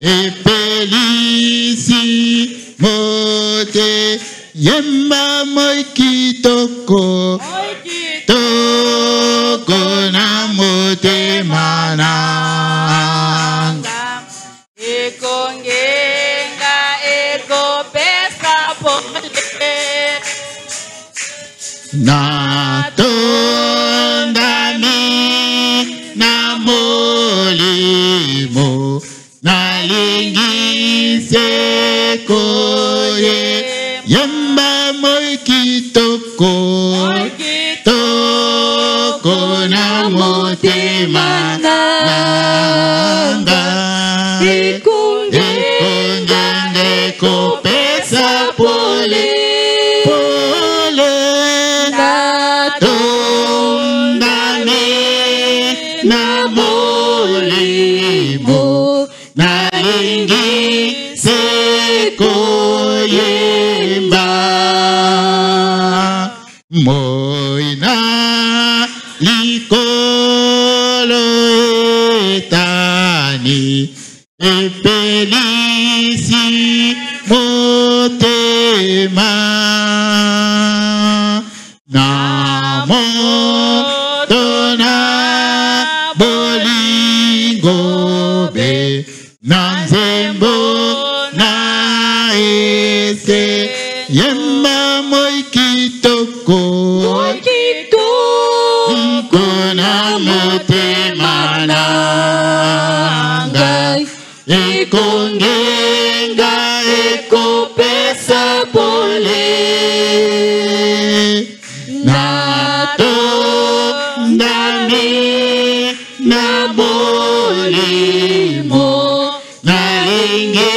Epelisi mote yemba moi kitoko toko na mote mananga ekongenga ekopesa pole na tondame na molimo na lingise koye yemba moi kitoko toko na motema nanga ekongende kopesa pole pole na tondame na molimo na lingi sekoyemba moina likolo etani epelisi motema na moto na bolingo be na nzembo na ese yemba moi kitoko kona motema nanga ekongenga ekopesa pole na tondame na molimo na lingi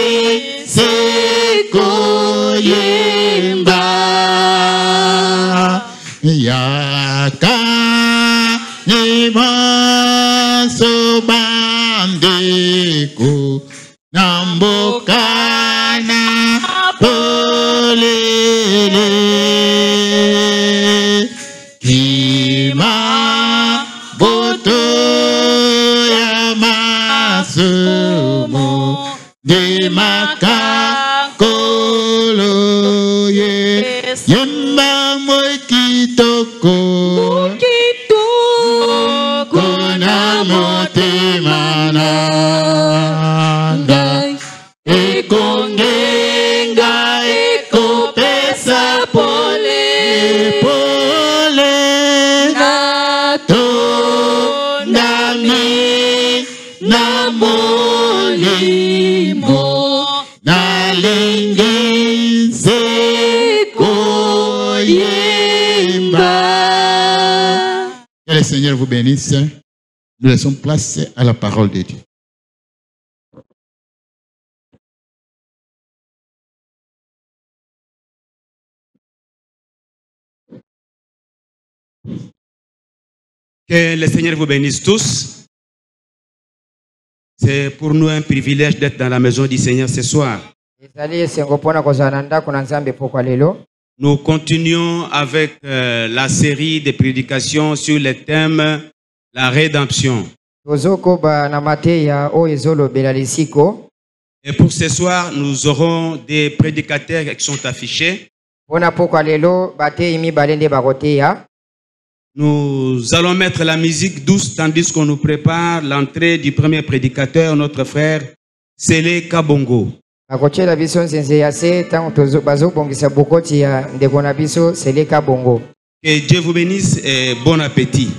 sekoyemba yaka ni maso bandeko na mboka na polele kima boto ya masumo de makakolo ye yemba moi kitoko kona motema nanga ekongenga ekopesa pole pole na tondame na molimo na lingi sekoyemba. Que le Seigneur vous bénisse. Nous laissons place à la parole de Dieu. Que le Seigneur vous bénisse tous. C'est pour nous un privilège d'être dans la maison du Seigneur ce soir. Nous continuons avec la série de prédications sur le thème la rédemption. Et pour ce soir, nous aurons des prédicateurs qui sont affichés. Nous allons mettre la musique douce tandis qu'on nous prépare l'entrée du premier prédicateur, notre frère Sele Kabongo. Que Dieu vous bénisse et bon appétit.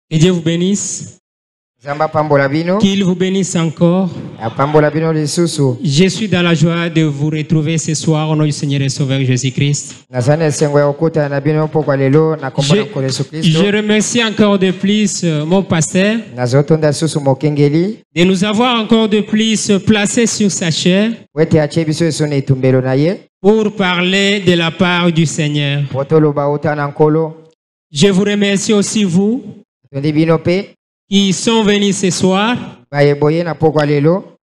Que Dieu vous bénisse. Zamba pambola bino. Qu'il vous bénisse encore. Pambola bino lisusu. Je suis dans la joie de vous retrouver ce soir au nom du Seigneur et Sauveur Jésus-Christ. Je remercie encore de plus mon pasteur de nous avoir encore de plus placé sur sa chair pour parler de la part du Seigneur. Je vous remercie aussi vous qui sont venus ce soir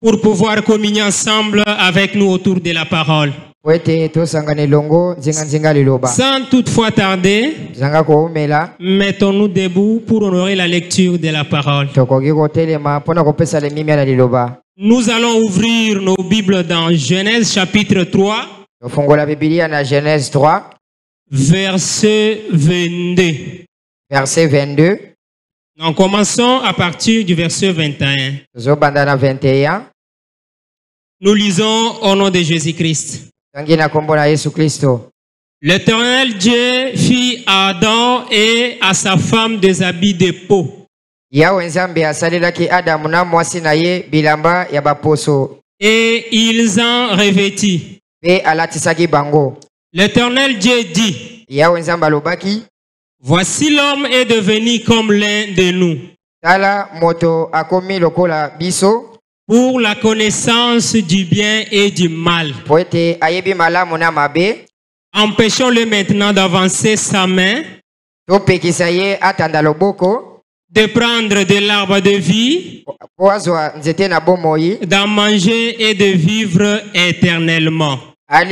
pour pouvoir communier ensemble avec nous autour de la parole. Sans toutefois tarder, mettons-nous debout pour honorer la lecture de la parole. Nous allons ouvrir nos Bibles dans Genèse chapitre 3, verset 22. Verset 22. Nous commençons à partir du verset 21. Nous lisons au nom de Jésus-Christ. L'Éternel Dieu fit à Adam et à sa femme des habits de peau. Et ils en revêtit. L'Éternel Dieu dit: voici l'homme est devenu comme l'un de nous, pour la connaissance du bien et du mal. Empêchons-le maintenant d'avancer sa main, de prendre de l'arbre de vie, d'en manger et de vivre éternellement. Et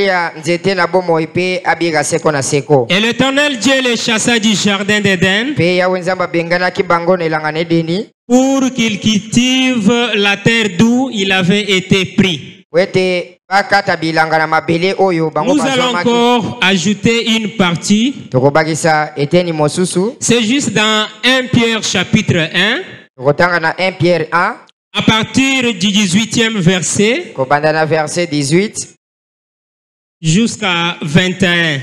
l'Éternel Dieu les chassa du jardin d'Éden pour qu'il cultive la terre d'où il avait été pris. Nous allons encore ajouter une partie. C'est juste dans 1 Pierre chapitre 1, à partir du 18e verset jusqu'à 21.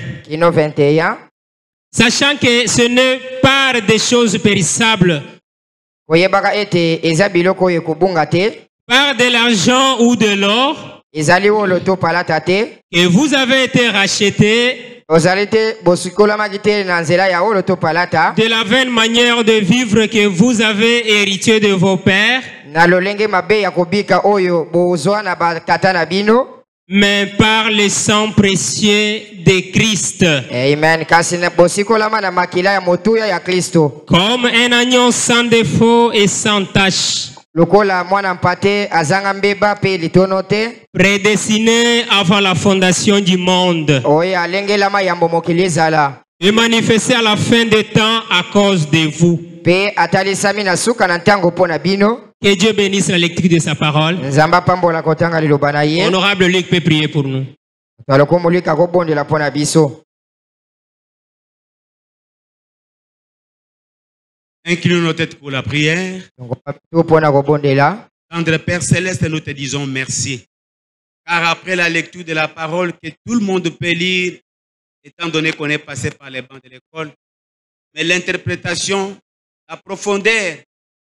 Sachant que ce n'est pas des choses périssables, par de l'argent ou de l'or, que vous avez été rachetés de la vaine manière de vivre que vous avez hérité de vos pères, mais par le sang précieux de Christ. Amen. Comme un agneau sans défaut et sans tache, prédestiné avant la fondation du monde, et manifesté à la fin des temps à cause de vous. Que Dieu bénisse la lecture de sa parole. Honorable Luc peut prier pour nous. Inclinons nos têtes pour la prière. Tendre Père Céleste, nous te disons merci. Car après la lecture de la parole que tout le monde peut lire, étant donné qu'on est passé par les bancs de l'école, mais l'interprétation, la profondeur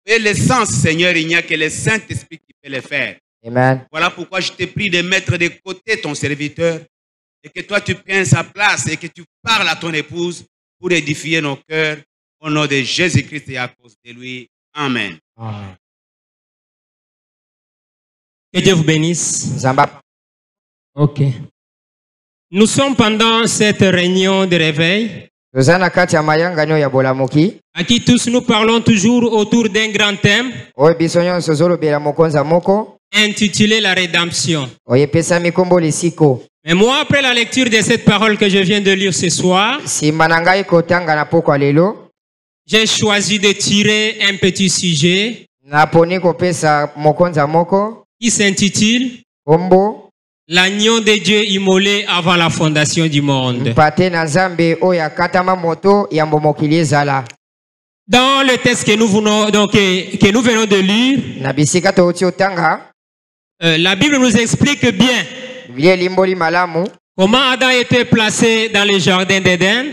et l'essence, Seigneur, il n'y a que le Saint-Esprit qui peut le faire. Amen. Voilà pourquoi je te prie de mettre de côté ton serviteur et que toi tu prennes sa place et que tu parles à ton épouse pour édifier nos cœurs au nom de Jésus-Christ et à cause de lui. Amen. Amen. Que Dieu vous bénisse. Ok. Nous sommes pendant cette réunion de réveil à qui tous nous parlons toujours autour d'un grand thème intitulé la rédemption. Mais moi, après la lecture de cette parole que je viens de lire ce soir, j'ai choisi de tirer un petit sujet qui s'intitule l'agneau de Dieu immolé avant la fondation du monde. Dans le texte que nous venons de lire, la Bible nous explique bien Comment Adam était placé dans le jardin d'Éden?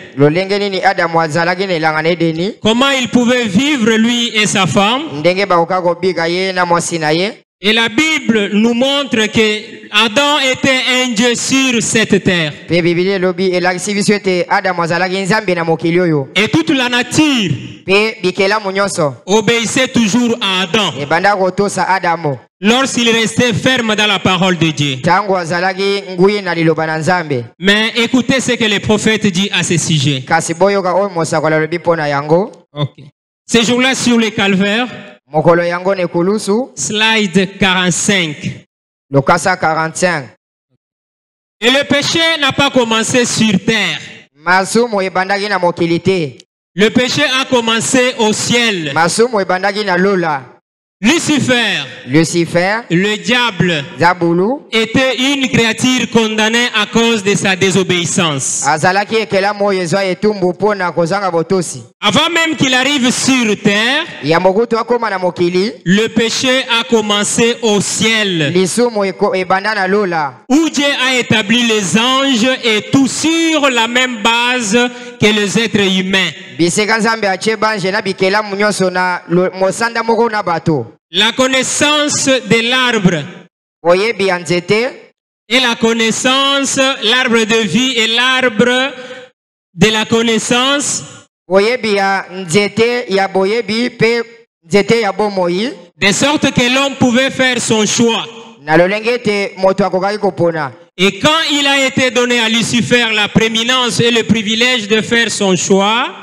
Comment il pouvait vivre lui et sa femme? Et la Bible nous montre que Adam était un Dieu sur cette terre. Et toute la nature obéissait toujours à Adam lorsqu'il restait ferme dans la parole de Dieu. Mais écoutez ce que le prophète dit à ce sujet. Okay. Ce jour-là sur le calvaire, slide 45. Et le péché n'a pas commencé sur terre. Le péché a commencé au ciel. Lucifer, le diable, était une créature condamnée à cause de sa désobéissance. Avant même qu'il arrive sur terre, le péché a commencé au ciel, où Dieu a établi les anges et tout sur la même base que les êtres humains. La connaissance de l'arbre et la connaissance, l'arbre de vie et l'arbre de la connaissance, de sorte que l'homme pouvait faire son choix. Et quand il a été donné à Lucifer la prééminence et le privilège de faire son choix,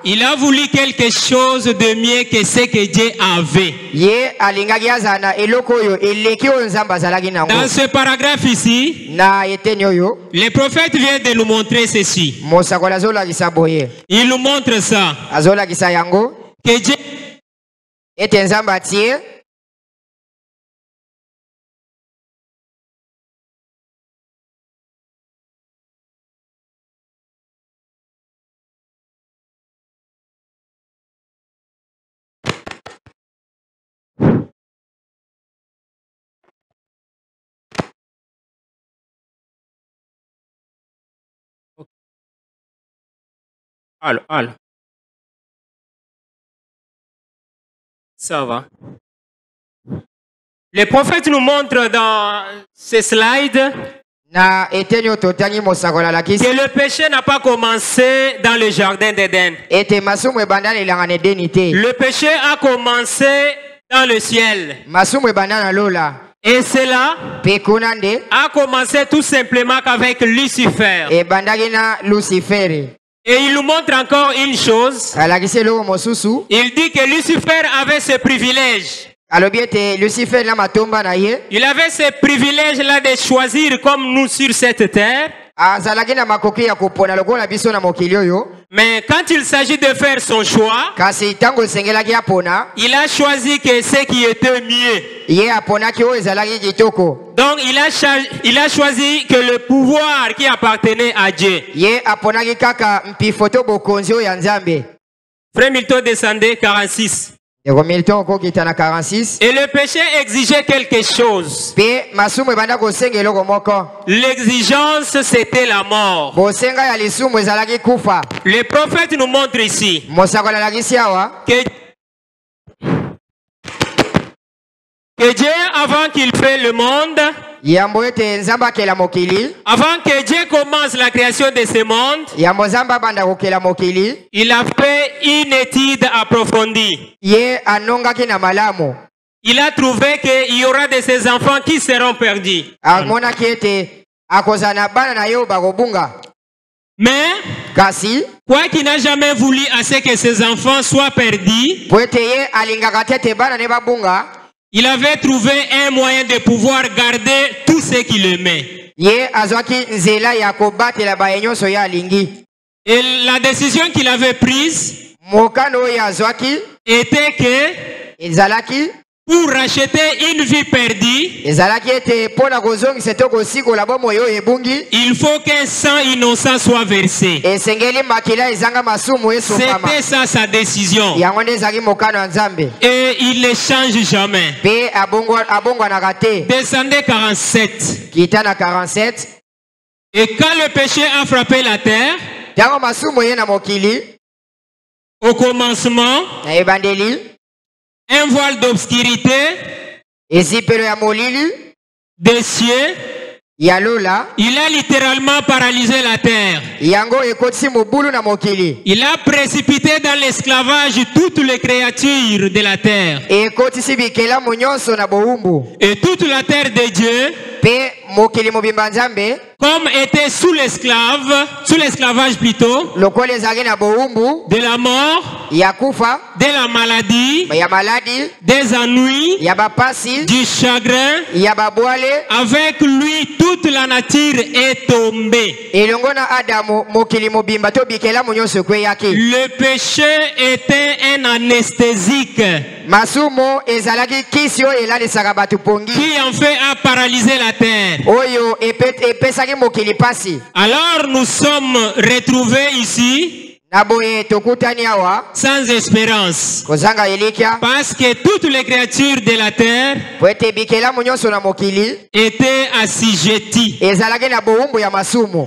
il a voulu quelque chose de mieux que ce que Dieu avait. Dans ce paragraphe ici, le prophète vient de nous montrer ceci. Il nous montre ça. Que Dieu Alors. Ça va. Le prophète nous montre dans ce slide que le péché n'a pas commencé dans le jardin d'Éden. Le péché a commencé dans le ciel. Et cela a commencé tout simplement qu'avec Lucifer. Et il nous montre encore une chose. Il dit que Lucifer avait ce privilège. Il avait ce privilège-là de choisir comme nous sur cette terre. Mais quand il s'agit de faire son choix, il a choisi que ce qui était mieux. Donc il a choisi que le pouvoir qui appartenait à Dieu. Frère Milton descendait 46. Et le péché exigeait quelque chose. L'exigence, c'était la mort. Le prophète nous montre ici que Dieu, avant qu'il fait le monde, avant que Dieu commence la création de ce monde, il a fait une étude approfondie. Il a trouvé qu'il y aura de ses enfants qui seront perdus. Mais, quoi qu'il n'a jamais voulu à ce que ses enfants soient perdus, il avait trouvé un moyen de pouvoir garder tout ce qu'il aimait. Et la décision qu'il avait prise était que pour racheter une vie perdue, il faut qu'un sang innocent soit versé. C'était ça sa décision. Et il ne change jamais. Descendez 47. Et quand le péché a frappé la terre, au commencement, un voile d'obscurité des cieux, il a littéralement paralysé la terre. Il a précipité dans l'esclavage toutes les créatures de la terre. Et toute la terre de Dieu, comme était sous l'esclavage plutôt, de la mort, de la maladie, des ennuis, du chagrin, avec lui toute la nature est tombée. Le péché était un anesthésique qui en fait a paralysé la terre. Alors nous sommes retrouvés ici sans espérance, parce que toutes les créatures de la terre étaient assujetties.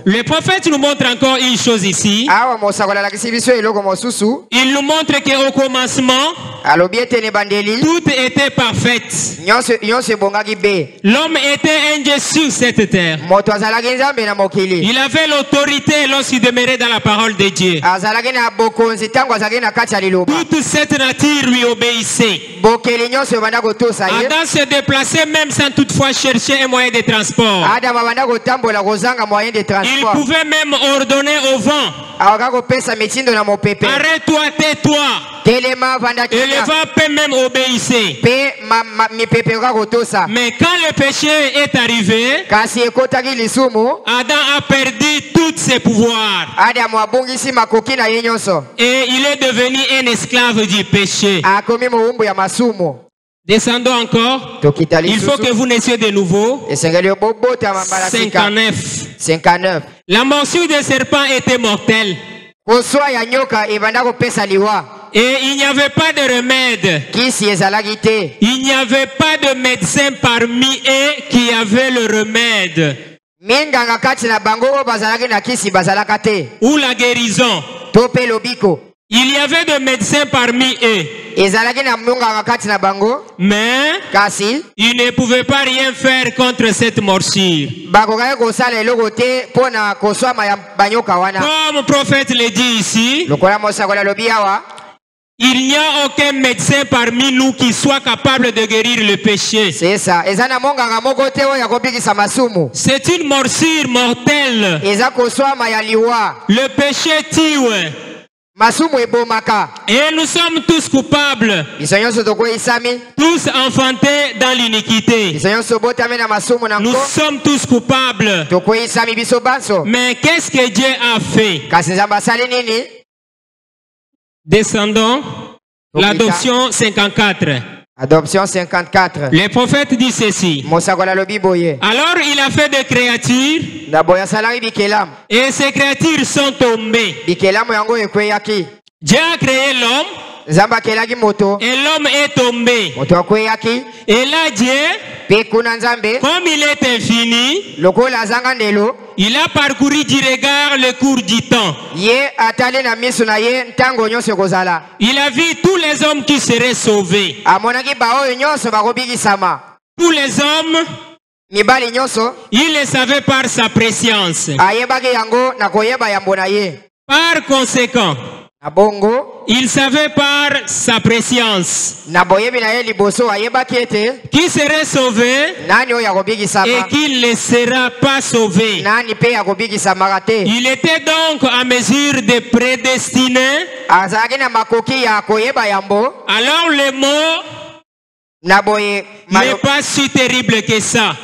Le prophète nous montre encore une chose ici. Il nous montre qu'au commencement, tout était parfait. L'homme était un Dieu sur cette terre. Il avait l'autorité lorsqu'il demeurait dans la parole de Dieu. Toute cette nature lui obéissait. Adam se déplaçait même sans toutefois chercher un moyen de transport. Il pouvait même ordonner au vent: arrête-toi, tais-toi. Et le vent peut même obéir. Mais quand le péché est arrivé, Adam a perdu tous ses pouvoirs. Et il est devenu un esclave du péché. Descendons encore. Il faut que vous naissiez de nouveau. 59. La morsure des serpents était mortelle. Et il n'y avait pas de remède. Il n'y avait pas de médecin parmi eux qui avait le remède ou la guérison. Il y avait des médecins parmi eux, mais ils ne pouvaient pas rien faire contre cette morsure. Comme le prophète le dit ici, il n'y a aucun médecin parmi nous qui soit capable de guérir le péché. C'est une morsure mortelle. Le péché tue. Et nous sommes tous coupables. Tous enfantés dans l'iniquité. Nous sommes tous coupables. Mais qu'est-ce que Dieu a fait? Descendons. L'adoption 54. Adoption 54. Le prophète dit ceci. Alors il a fait des créatures. Et ces créatures sont tombées. Dieu a créé l'homme. Et l'homme est tombé. Et là Dieu, comme il est infini, il a parcouru du regard le cours du temps. Il a vu tous les hommes qui seraient sauvés. Tous les hommes, il les savait par sa préscience. Par conséquent, il savait par sa préscience qui serait sauvé et qui ne sera pas sauvé. Il était donc à mesure de prédestiner. Alors le mot n'est pas si terrible que ça.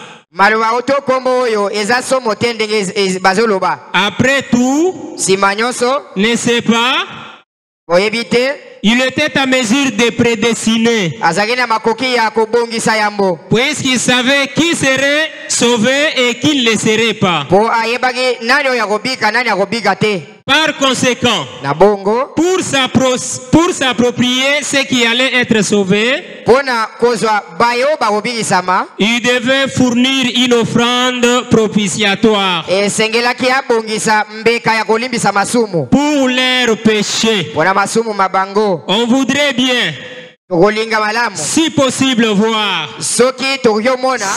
Après tout, ne sait pas Il était à mesure de prédestiner. Puisqu'il savait qui serait sauvé et qui ne le serait pas. Par conséquent, pour s'approprier ce qui allait être sauvé, il devait fournir une offrande propitiatoire pour leurs péchés. On voudrait bien, si possible, voir.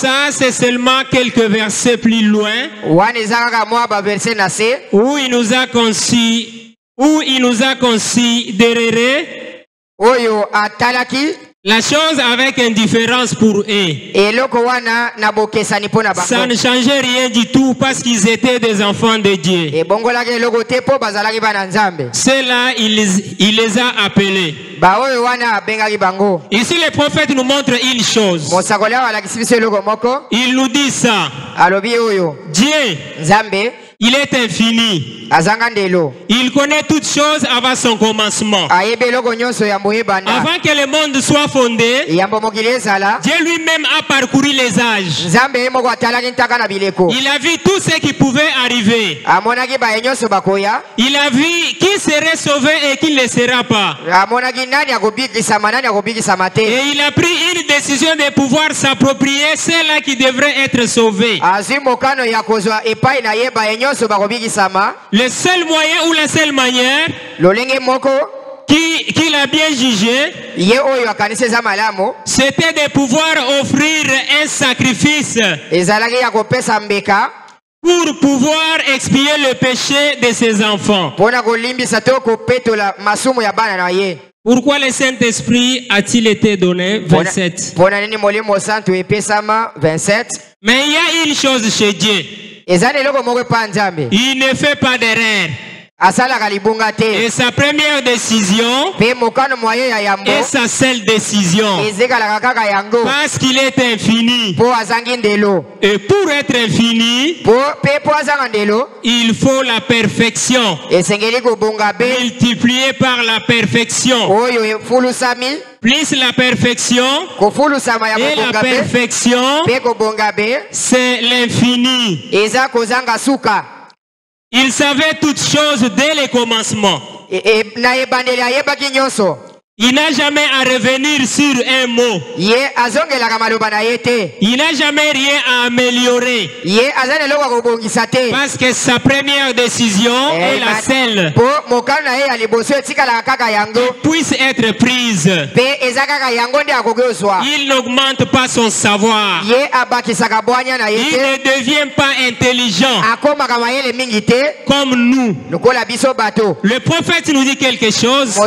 Ça, c'est seulement quelques versets plus loin où il nous a considéré la chose avec indifférence pour eux. Ça ne changeait rien du tout parce qu'ils étaient des enfants de Dieu. Ceux-là, il les a appelés. Ici, le prophète nous montre une chose. Il nous dit ça. Dieu, il est infini. Il connaît toutes choses avant son commencement. Avant que le monde soit fondé, Dieu lui-même a parcouru les âges. Il a vu tout ce qui pouvait arriver. Il a vu qui serait sauvé et qui ne le sera pas. Et il a pris une décision de pouvoir s'approprier ceux-là qui devraient être sauvés. Le seul moyen ou la seule manière qu'il a bien jugé, c'était de pouvoir offrir un sacrifice pour pouvoir expier le péché de ses enfants. Pourquoi le Saint-Esprit a-t-il été donné? 27. Mais il y a une chose chez Dieu. Il ne fait pas d'erreur. Et sa première décision est sa seule décision. Parce qu'il est infini. Et pour être infini, il faut la perfection. Multiplié par la perfection. Plus la perfection. Et la perfection, c'est l'infini. Il savait toutes choses dès le commencement. Il n'a jamais à revenir sur un mot. Il n'a jamais rien à améliorer. Parce que sa première décision est la seule qui puisse être prise. Il n'augmente pas son savoir. Il ne devient pas intelligent comme nous. Le prophète nous dit quelque chose.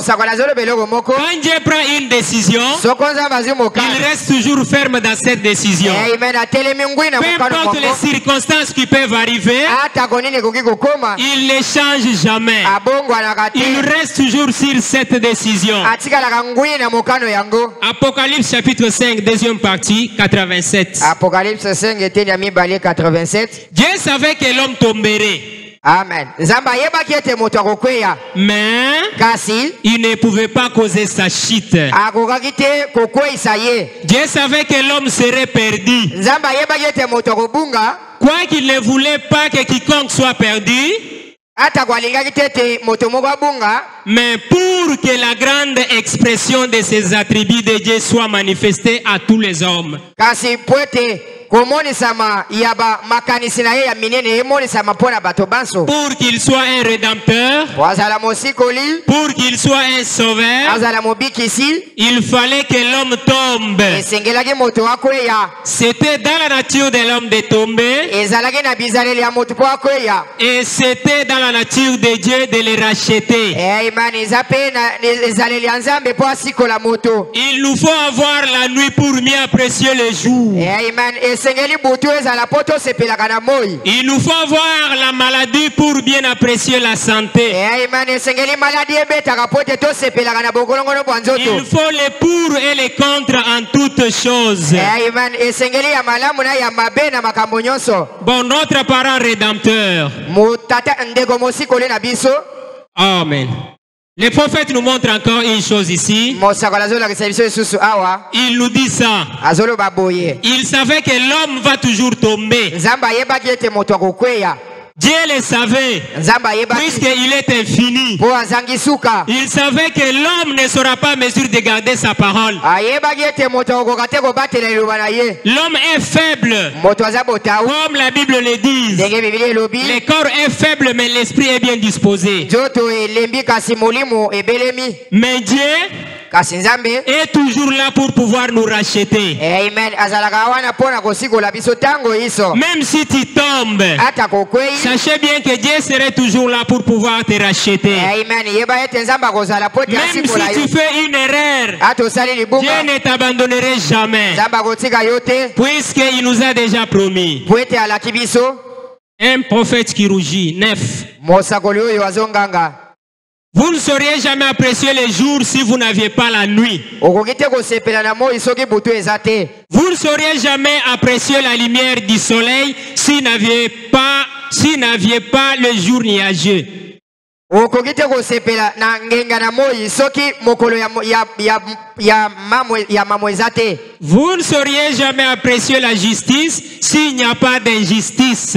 Quand Dieu prend une décision, il reste toujours ferme dans cette décision. Peu importe les circonstances qui peuvent arriver, il ne change jamais. Il reste toujours sur cette décision. Apocalypse chapitre 5, deuxième partie, 87. Dieu savait que l'homme tomberait. Amen. Mais il ne pouvait pas causer sa chute. Dieu savait que l'homme serait perdu. Quoi qu'il ne voulait pas que quiconque soit perdu, mais pour que la grande expression de ses attributs de Dieu soit manifestée à tous les hommes. Pour qu'il soit un rédempteur, pour qu'il soit un sauveur, il fallait que l'homme tombe. C'était dans la nature de l'homme de tomber, et c'était dans la nature de Dieu de les racheter. Il nous faut avoir la nuit pour mieux apprécier le jour. Il nous faut avoir la maladie pour bien apprécier la santé. Il faut les pour et les contre en toutes choses. Bon, notre parent rédempteur. Amen. Le prophète nous montre encore une chose ici. Il nous dit ça. Il savait que l'homme va toujours tomber. Dieu le savait, puisqu'il est infini. Il savait que l'homme ne sera pas en mesure de garder sa parole. L'homme est faible, comme la Bible le dit. Le corps est faible, mais l'esprit est bien disposé. Mais Dieu est toujours là pour pouvoir nous racheter. Même si tu tombes, sachez bien que Dieu serait toujours là pour pouvoir te racheter. Même si tu fais une erreur, Dieu ne t'abandonnerait jamais, puisqu'il nous a déjà promis. Un prophète qui rougit, 9. Vous ne sauriez jamais apprécier les jours si vous n'aviez pas la nuit. Vous ne sauriez jamais apprécier la lumière du soleil si n'aviez pas le jour nuageux. Vous ne sauriez jamais apprécier la justice s'il n'y a pas d'injustice.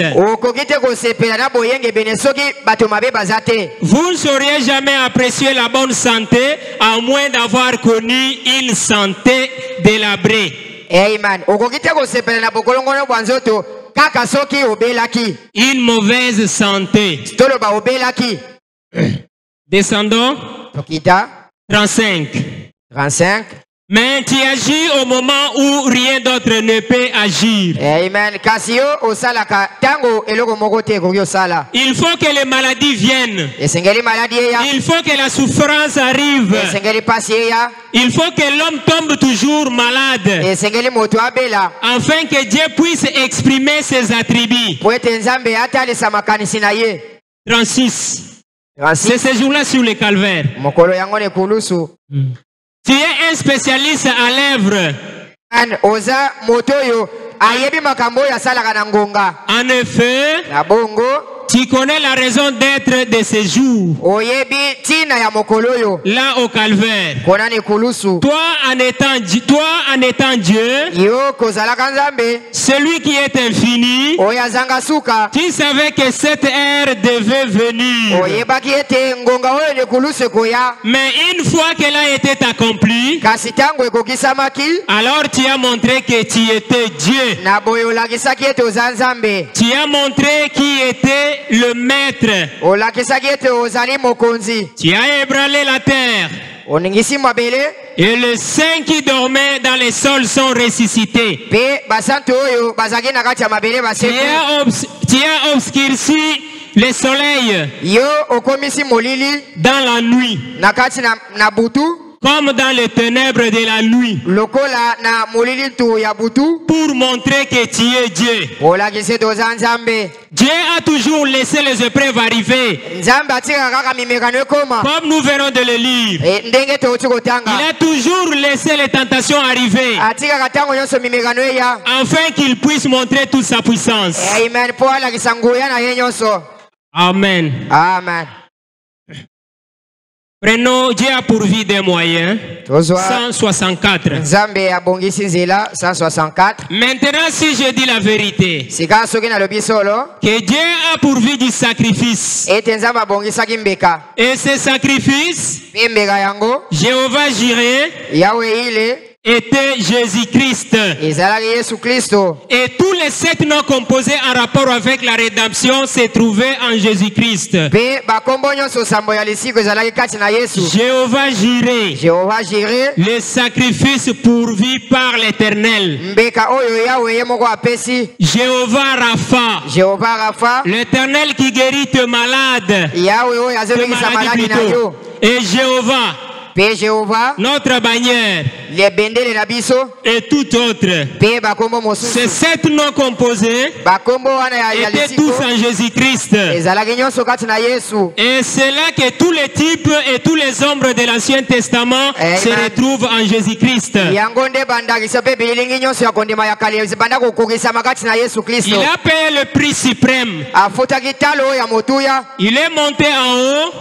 Vous ne sauriez jamais apprécier la bonne santé à moins d'avoir connu une santé délabrée. Une mauvaise santé. Descendons. 35. Mais tu agis au moment où rien d'autre ne peut agir. Il faut que les maladies viennent. Il faut que la souffrance arrive. Il faut que l'homme tombe toujours malade, afin que Dieu puisse exprimer ses attributs. 36. C'est ce jour-là sur le calvaire. Tu es un spécialiste à lèvres. En effet, tu connais la raison d'être de ces jours. Là au calvaire. Toi en étant Dieu, celui qui est infini, tu savais que cette ère devait venir. Mais une fois qu'elle a été accomplie, alors tu as montré que tu étais Dieu. Tu as montré qui était le maître. Tu as ébranlé la terre. Et les saints qui dormaient dans les sols sont ressuscités. Tu as obscurci le soleil dans la nuit, comme dans les ténèbres de la nuit, pour montrer que tu es Dieu. Dieu a toujours laissé les épreuves arriver, comme nous venons de le lire. Il a toujours laissé les tentations arriver, afin qu'il puisse montrer toute sa puissance. Amen. Prenons, Dieu a pourvu des moyens. 164. Maintenant, si je dis la vérité, que Dieu a pourvu du sacrifice, et ce sacrifice, Jéhovah Jireh, était Jésus-Christ. Et tous les 7 noms composés en rapport avec la rédemption se trouvaient en Jésus-Christ. Jéhovah Jireh, le sacrifice pourvu par l'Éternel. Jéhovah Rapha, l'Éternel qui guérit tes malades. Et Jéhovah, notre bannière. et tout autre. Ces 7 noms composés étaient tous en Jésus-Christ. Et c'est là que tous les types et tous les ombres de l'Ancien Testament se retrouvent en Jésus-Christ. Il a payé le prix suprême. Il est monté en haut.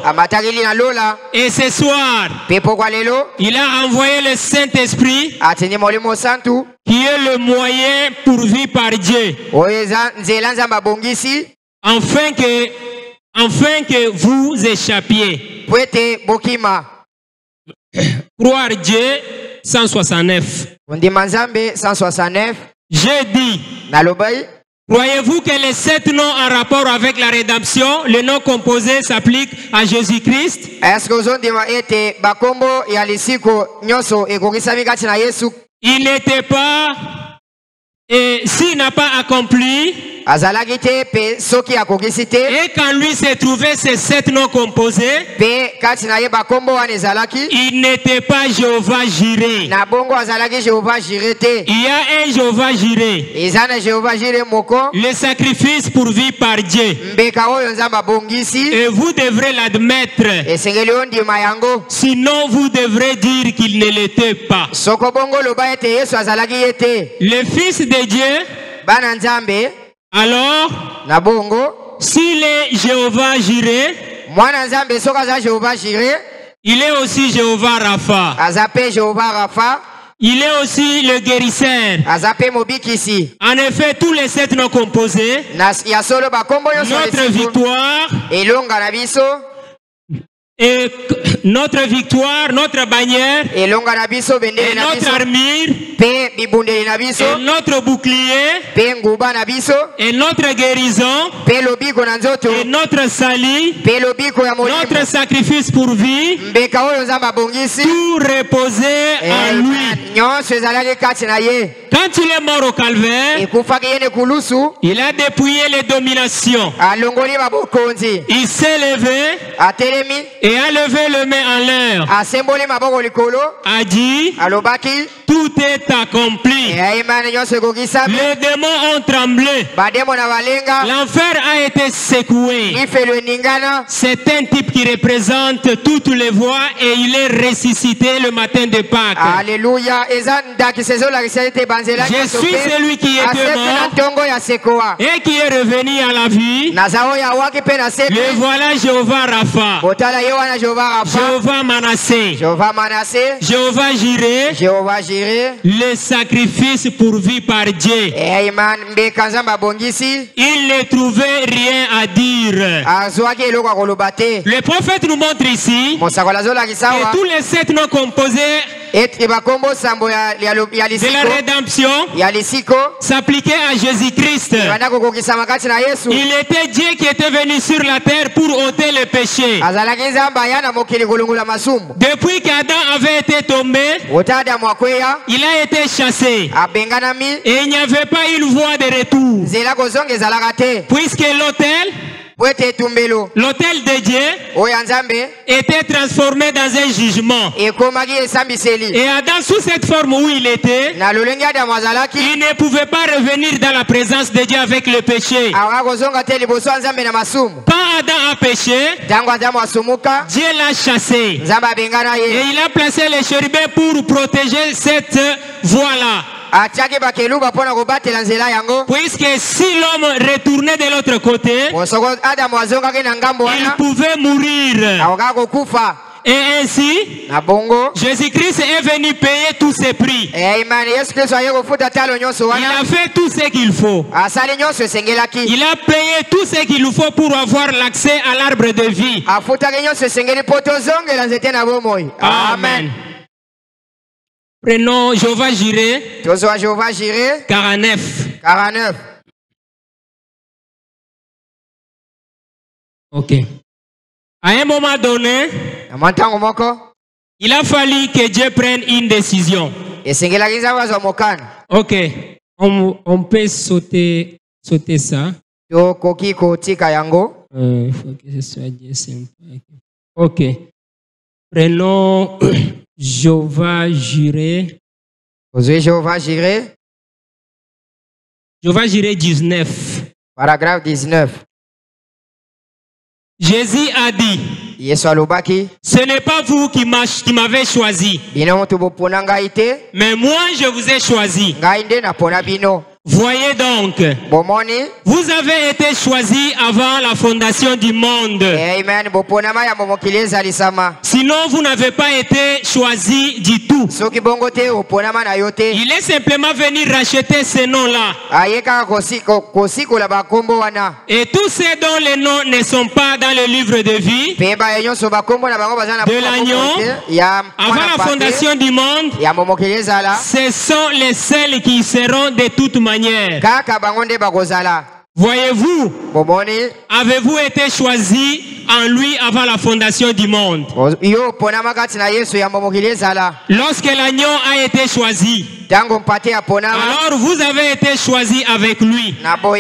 Et ce soir, il a envoyé le Saint-Esprit qui est le moyen pourvu par Dieu. Afin que vous échappiez. Croire Dieu 169. J'ai dit. Croyez-vous que les 7 noms en rapport avec la rédemption, le nom composé s'applique à Jésus-Christ? Il n'était pas, et s'il n'a pas accompli, et quand lui s'est trouvé ces 7 noms composés, il n'était pas Jéhovah Jireh. Il y a un Jéhovah Jireh, le sacrifice pourvu par Dieu. Et vous devrez l'admettre. Sinon vous devrez dire qu'il ne l'était pas. Le Fils de Dieu, alors, s'il est Jéhovah Jireh, il est aussi Jéhovah Rapha. Il est aussi le guérisseur. En effet, tous les 7 noms composés, notre victoire et notre victoire, notre bannière, et notre armure, et notre bouclier, et notre guérison, et notre salut, notre sacrifice pour vie, tout reposait en lui. Quand il est mort au calvaire, il a dépouillé les dominations. Il s'est levé et a levé le main en l'air. A dit, tout est accompli. Les démons ont tremblé. L'enfer a été secoué. C'est un type qui représente toutes les voies et il est ressuscité le matin de Pâques. Alléluia. Je suis celui qui était mort et qui est revenu à la vie. Le voilà Jéhovah Rapha, Jéhovah Manassé, Jéhovah Jireh, le sacrifice pourvu par Dieu. Il ne trouvait rien à dire. Le prophète nous montre ici que tous les 7 noms composés de la rédemption s'appliquait à Jésus-Christ. Il était Dieu qui était venu sur la terre pour ôter le péché. Depuis qu'Adam avait été tombé, il a été chassé. Et il n'y avait pas une voie de retour. Puisque l'autel de Dieu était transformé dans un jugement. Et Adam, sous cette forme où il était, il ne pouvait pas revenir dans la présence de Dieu avec le péché. Quand Adam a péché, Dieu l'a chassé. Et il a placé les chérubins pour protéger cette voie-là. Puisque si l'homme retournait de l'autre côté, il pouvait mourir. Et ainsi, Jésus-Christ est venu payer tous ses prix. Il a fait tout ce qu'il faut. Il a payé tout ce qu'il faut pour avoir l'accès à l'arbre de vie. Amen. Prenons Jéhovah Jireh 49. Ok. À un moment donné, il a fallu que Dieu prenne une décision. Ok. On peut sauter ça. Il faut que ce soit Dieu sympa. Ok. Prenons Jéhovah Jireh. Jéhovah Jireh. Jéhovah Jireh 19. Paragraphe 19. Jésus a dit, ce n'est pas vous qui m'avez choisi, mais moi je vous ai choisi. Voyez donc, vous avez été choisis avant la fondation du monde. Sinon, vous n'avez pas été choisis du tout. Il est simplement venu racheter ces noms-là. Et tous ceux dont les noms ne sont pas dans le livre de vie de l'agneau, avant la fondation du monde, ce sont les seuls qui seront de toute manière. Voyez-vous, avez-vous été choisi en lui avant la fondation du monde? Lorsque l'agneau a été choisi, alors vous avez été choisi avec lui avant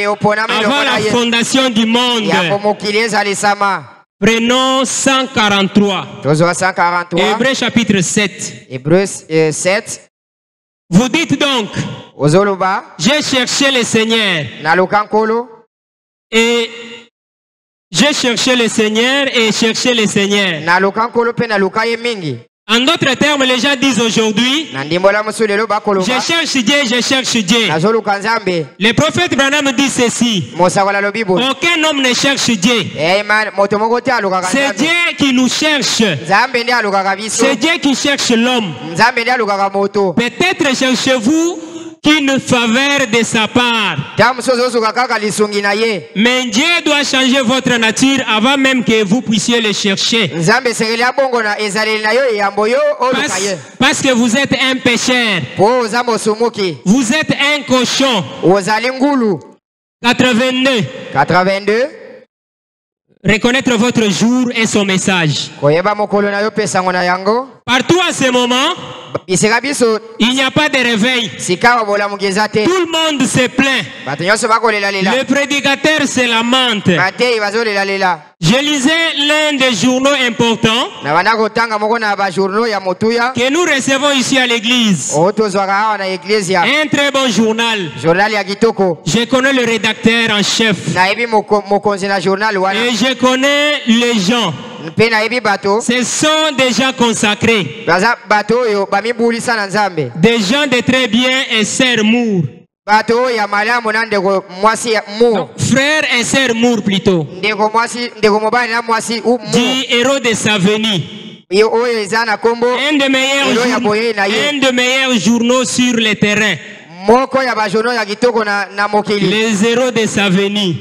la fondation du monde. Prenons 143. Hébreux chapitre 7. Hébreux 7. Vous dites donc, j'ai cherché le Seigneur. Et j'ai cherché le Seigneur et cherché le Seigneur. En d'autres termes, les gens disent aujourd'hui, je cherche Dieu, je cherche Dieu. Le prophète Branham dit ceci, aucun homme ne cherche Dieu. C'est Dieu qui nous cherche. C'est Dieu qui cherche l'homme. Peut-être cherchez-vous qu'une faveur de sa part. Mais Dieu doit changer votre nature avant même que vous puissiez le chercher. Parce que vous êtes un pécheur. Vous êtes un cochon. 82. Reconnaître votre jour et son message. Partout à ce moment, il n'y a pas de réveil. Tout le monde se plaint. Le prédicateur se lamente. Je lisais l'un des journaux importants que nous recevons ici à l'église. Un très bon journal. Je connais le rédacteur en chef. Et je connais les gens. Ce sont des gens consacrés. Des gens de très bien et sœurs Moore. Frère et sœur Moore plutôt. Du héros de sa venue. Un des meilleurs journaux sur le terrain. Les héros de sa venue.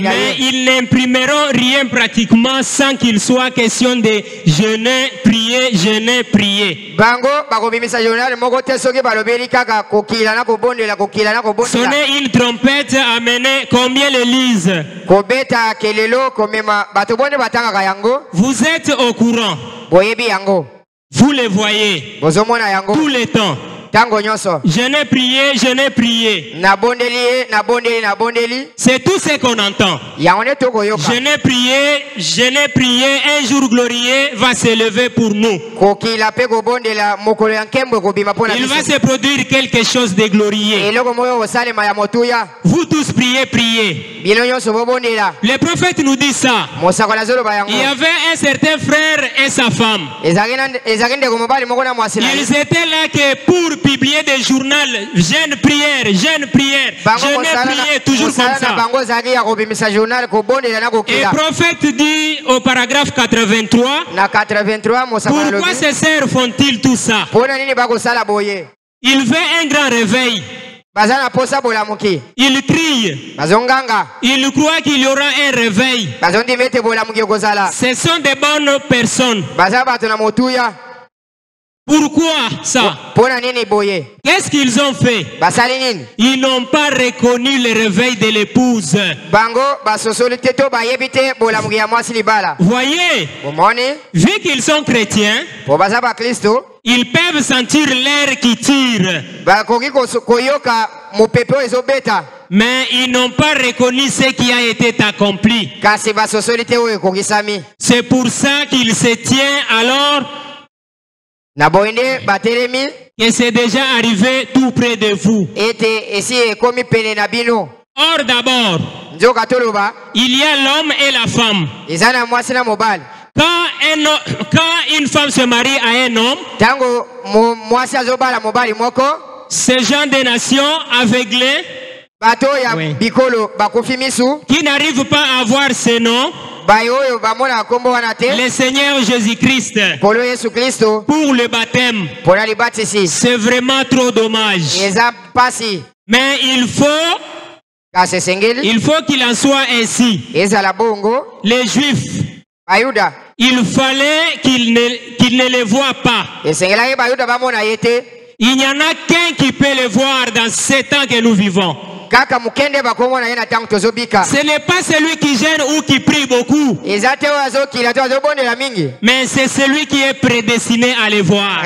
Mais ils n'imprimeront rien pratiquement sans qu'il soit question de jeûner, prier, jeûner, prier. Sonner une trompette, amener combien le lisent. Vous êtes au courant. Vous les voyez tout le temps. Je n'ai prié, je n'ai prié. C'est tout ce qu'on entend. Je n'ai prié, un jour glorieux va se lever pour nous. Il va se produire quelque chose de glorieux. Vous tous priez, priez. Le prophète nous dit ça. Il y avait un certain frère et sa femme. Ils étaient là que pour publier des journaux, jeune prière, jeune prière, jeune prière, toujours comme ça. Et le prophète dit au paragraphe 83, pourquoi ces sœurs font-ils tout ça? Il veut un grand réveil. Il crie. Il croit qu'il y aura un réveil. Ce sont des bonnes personnes. Pourquoi ça? Qu'est-ce qu'ils ont fait? Ils n'ont pas reconnu le réveil de l'épouse. Voyez, vu qu'ils sont chrétiens, Ils peuvent sentir l'air qui tire. Mais ils n'ont pas reconnu ce qui a été accompli. C'est pour ça qu'il se tient alors que c'est déjà arrivé tout près de vous. Or d'abord, il y a l'homme et la femme. Quand une femme se marie à un homme, ces gens des nations aveuglés qui n'arrivent pas à voir ce nom, le Seigneur Jésus-Christ, pour le baptême, c'est vraiment trop dommage. Mais il faut qu'il en soit ainsi. Les Juifs, il fallait qu'ils ne les voient pas. Il n'y en a qu'un qui peut les voir dans ce temps que nous vivons. Ce n'est pas celui qui gêne ou qui prie beaucoup, mais c'est celui qui est prédestiné à les voir.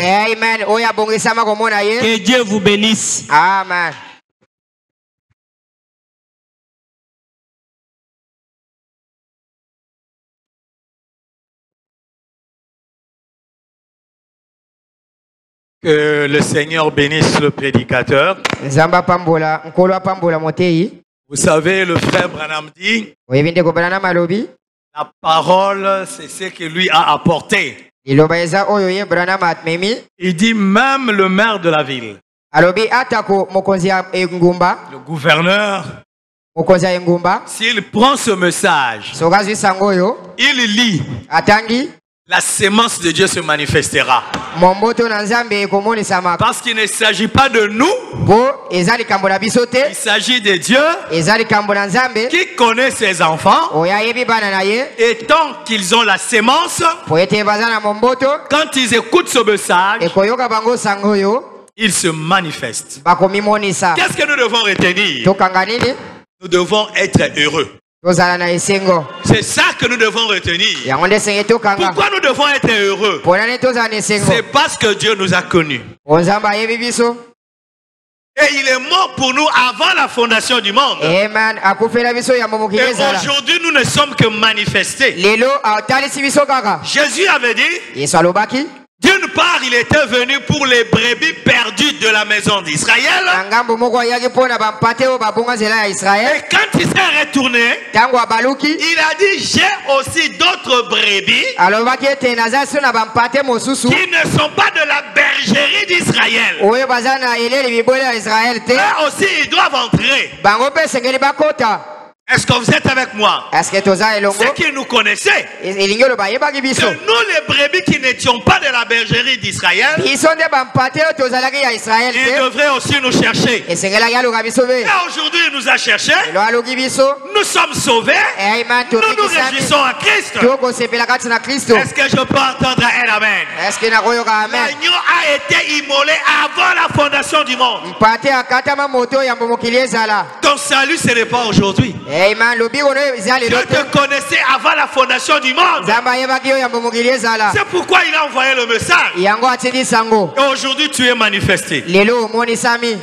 Que Dieu vous bénisse. Amen. Que le Seigneur bénisse le prédicateur. Vous savez, le frère Branham dit, la parole, c'est ce que lui a apporté. Il dit même le maire de la ville, le gouverneur, s'il prend ce message, il lit, la sémence de Dieu se manifestera. Parce qu'il ne s'agit pas de nous, il s'agit de Dieu qui connaît ses enfants. Et tant qu'ils ont la sémence, quand ils écoutent ce message, ils se manifestent. Qu'est-ce que nous devons retenir? Nous devons être heureux. C'est ça que nous devons retenir. Pourquoi nous devons être heureux? C'est parce que Dieu nous a connus. Et il est mort pour nous avant la fondation du monde. Et aujourd'hui, nous ne sommes que manifestés. Jésus avait dit, d'une part, il était venu pour les brebis perdues de la maison d'Israël. Et quand il s'est retourné, il a dit, j'ai aussi d'autres brebis qui ne sont pas de la bergerie d'Israël. Eux aussi, ils doivent entrer. Est-ce que vous êtes avec moi? Ceux qui nous connaissaient, que nous les brebis qui n'étions pas de la bergerie d'Israël, ils devraient aussi nous chercher. Et aujourd'hui il nous a cherchés. Nous sommes sauvés. Nous nous réjouissons en Christ. Est-ce que je peux entendre un amen? L'agneau a été immolé avant la fondation du monde. Ton salut ce n'est pas aujourd'hui. Dieu te connaissait avant la fondation du monde. C'est pourquoi il a envoyé le message. Et aujourd'hui tu es manifesté.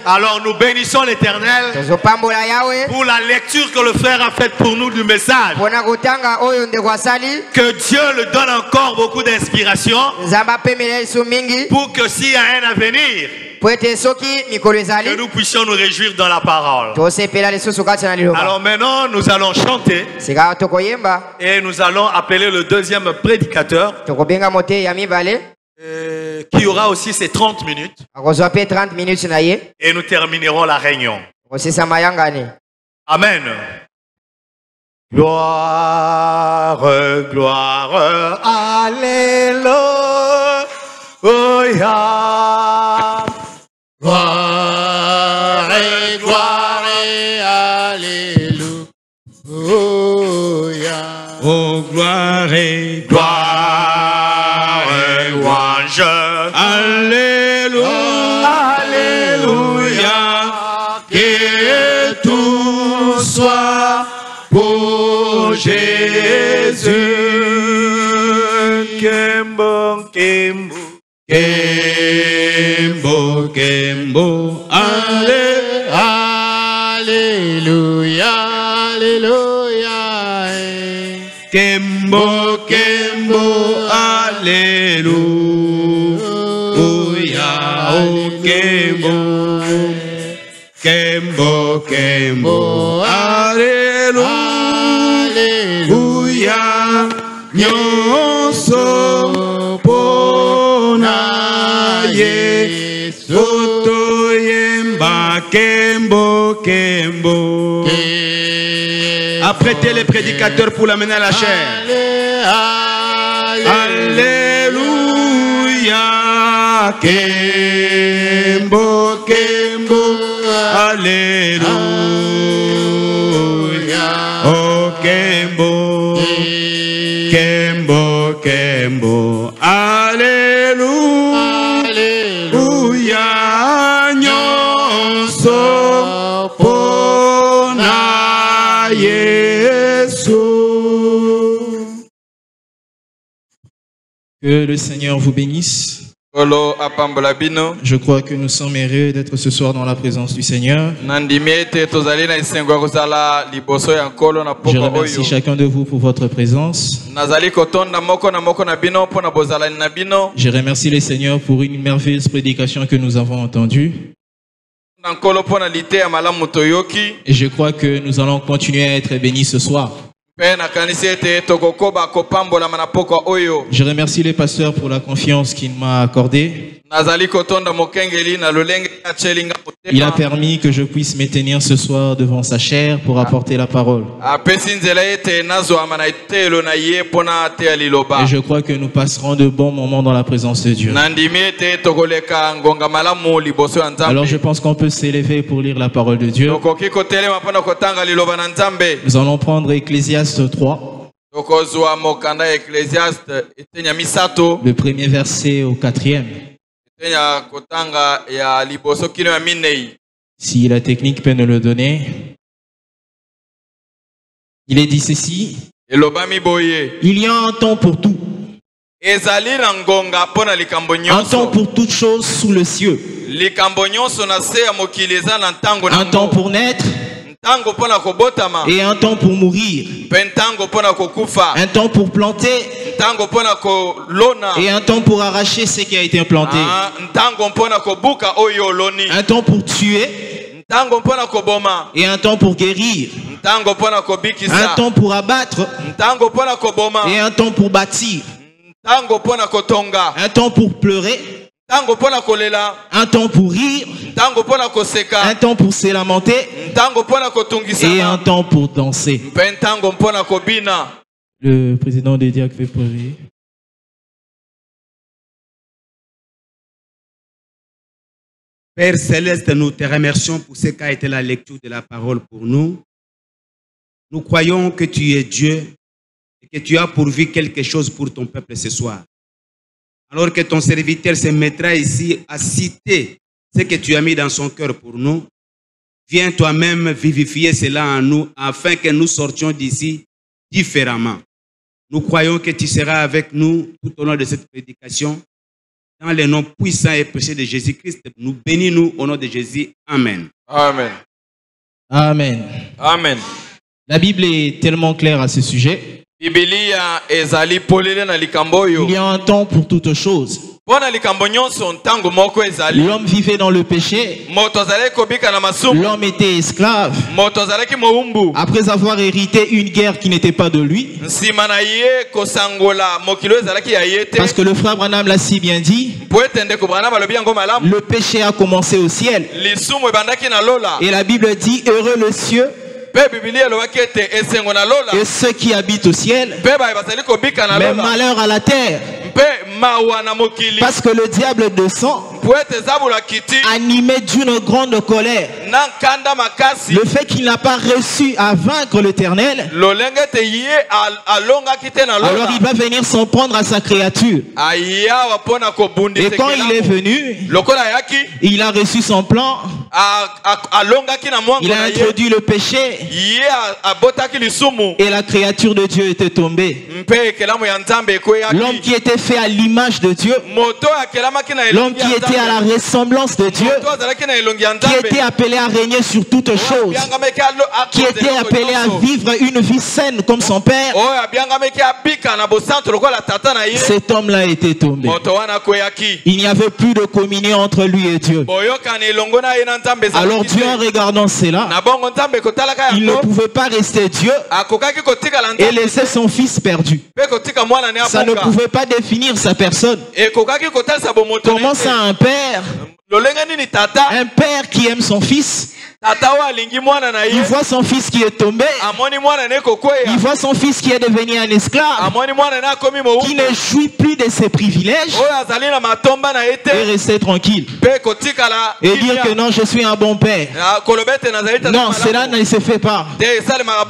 Alors nous bénissons l'Éternel pour la lecture que le frère a faite pour nous du message. Que Dieu lui donne encore beaucoup d'inspiration pour que s'il y a un avenir, que nous puissions nous réjouir dans la parole. Alors maintenant, nous allons chanter et nous allons appeler le deuxième prédicateur qui aura aussi ses 30 minutes. Et nous terminerons la réunion. Amen. Gloire, gloire, alléluia. Gloire et gloire et alléluia. Oh, gloire et Gloire et louange. Alléluia. Alléluia. Que tout soit pour Jésus. Kembo, kembo. Que Kembo, Alléluia, Alléluia. Kembo, Kembo, Alléluia, oh Kembo, Kembo, Kembo, Alléluia, nyonso pona Yesu, toyemba Kembo, Kembo. Apprêtez les prédicateurs pour l'amener à la chair. Alléluia, Kembo, Kembo, Alléluia, oh Kembo, Kembo, Kembo, Alléluia, nyonso pona Yesu. Que le Seigneur vous bénisse. Je crois que nous sommes heureux d'être ce soir dans la présence du Seigneur. Je remercie chacun de vous pour votre présence. Je remercie le Seigneur pour une merveilleuse prédication que nous avons entendue. Et je crois que nous allons continuer à être bénis ce soir. Je remercie les pasteurs pour la confiance qu'il m'a accordée. Il a permis que je puisse me tenir ce soir devant sa chair pour apporter la parole. Et je crois que nous passerons de bons moments dans la présence de Dieu. Alors je pense qu'on peut s'élever pour lire la parole de Dieu. Nous allons prendre Ecclésiaste 3. Le premier verset au 4e. Si la technique peut nous le donner. Il est dit ceci. Il y a un temps pour tout. Un temps pour toutes choses sous le cieux. Un temps pour naître. Et un temps pour mourir. Un temps pour planter. Et un temps pour arracher ce qui a été implanté. Un temps pour tuer. Et un temps pour guérir. Un temps pour abattre. Et un temps pour bâtir. Un temps pour pleurer. Un temps pour rire. Un temps pour se lamenter. Et un temps pour danser. Le président des diacres fait prier. Père Céleste, nous te remercions pour ce qu'a été la lecture de la parole pour nous. Nous croyons que tu es Dieu et que tu as pourvu quelque chose pour ton peuple ce soir. Alors que ton serviteur se mettra ici à citer ce que tu as mis dans son cœur pour nous, viens toi-même vivifier cela en nous afin que nous sortions d'ici différemment. Nous croyons que tu seras avec nous tout au long de cette prédication. Dans le nom puissant et précieux de Jésus-Christ, nous bénis-nous au nom de Jésus. Amen. Amen. Amen. Amen. La Bible est tellement claire à ce sujet. Il y a un temps pour toutes choses. L'homme vivait dans le péché. L'homme était esclave. Après avoir hérité une guerre qui n'était pas de lui. Parce que le frère Branham l'a si bien dit. Le péché a commencé au ciel. Et la Bible dit, heureux le ciel et ceux qui habitent au ciel, mais malheur à la terre. Parce que le diable descend, animé d'une grande colère. Le fait qu'il n'a pas réussi à vaincre l'Éternel, alors il va venir s'en prendre à sa créature. Et quand il est venu, il a reçu son plan. il a introduit le péché et la créature de Dieu était tombée. L'homme qui était fait à l'image de Dieu, l'homme qui était à la ressemblance de Dieu, qui était appelé à régner sur toutes choses, qui était appelé à vivre une vie saine comme son père, cet homme-là était tombé. Il n'y avait plus de communion entre lui et Dieu. Alors Dieu, en regardant cela, il ne pouvait pas rester Dieu et laisser son fils perdu. Ça ne pouvait pas définir sa personne. Comment ça, un père qui aime son fils, il voit son fils qui est tombé, il voit son fils qui est devenu un esclave, qui ne jouit plus de ses privilèges, et rester tranquille et dire que non, je suis un bon père. Non, cela ne se fait pas.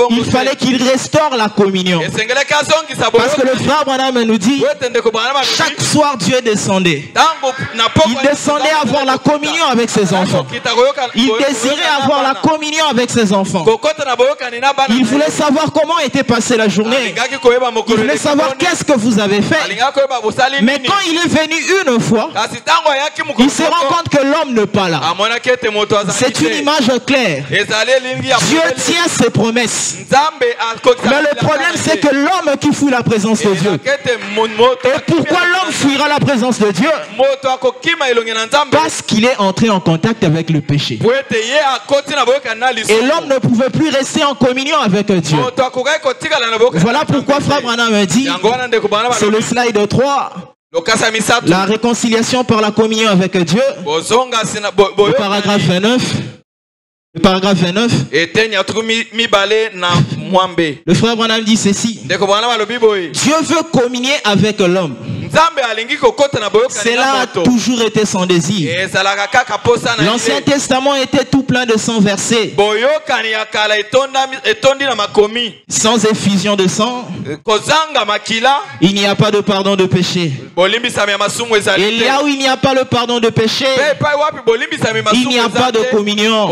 Il fallait qu'il restaure la communion, parce que le frère Branham nous dit, chaque soir Dieu descendait. Il descendait avoir la communion avec ses enfants. Il désirait avoir la communion avec ses enfants. Il voulait savoir comment était passée la journée. Il voulait savoir qu'est-ce que vous avez fait. Mais quand il est venu une fois, il se rend compte que l'homme n'est pas là. C'est une image claire. Dieu tient ses promesses. Mais le problème, c'est que l'homme qui fuit la présence de Dieu. Et pourquoi l'homme fuira la présence de Dieu? Parce qu'il est entré en contact avec le péché. Et l'homme ne pouvait plus rester en communion avec Dieu. Voilà pourquoi Frère Branham me dit, c'est le slide 3, la réconciliation par la communion avec Dieu, le paragraphe 29. Le paragraphe 29. Le frère Branham dit ceci: Dieu veut communier avec l'homme. Cela a toujours été son désir. L'Ancien Testament était tout plein de sang versé, sans effusion de sang. Il n'y a pas de pardon de péché. Et là où il n'y a pas le pardon de péché, il n'y a pas de communion.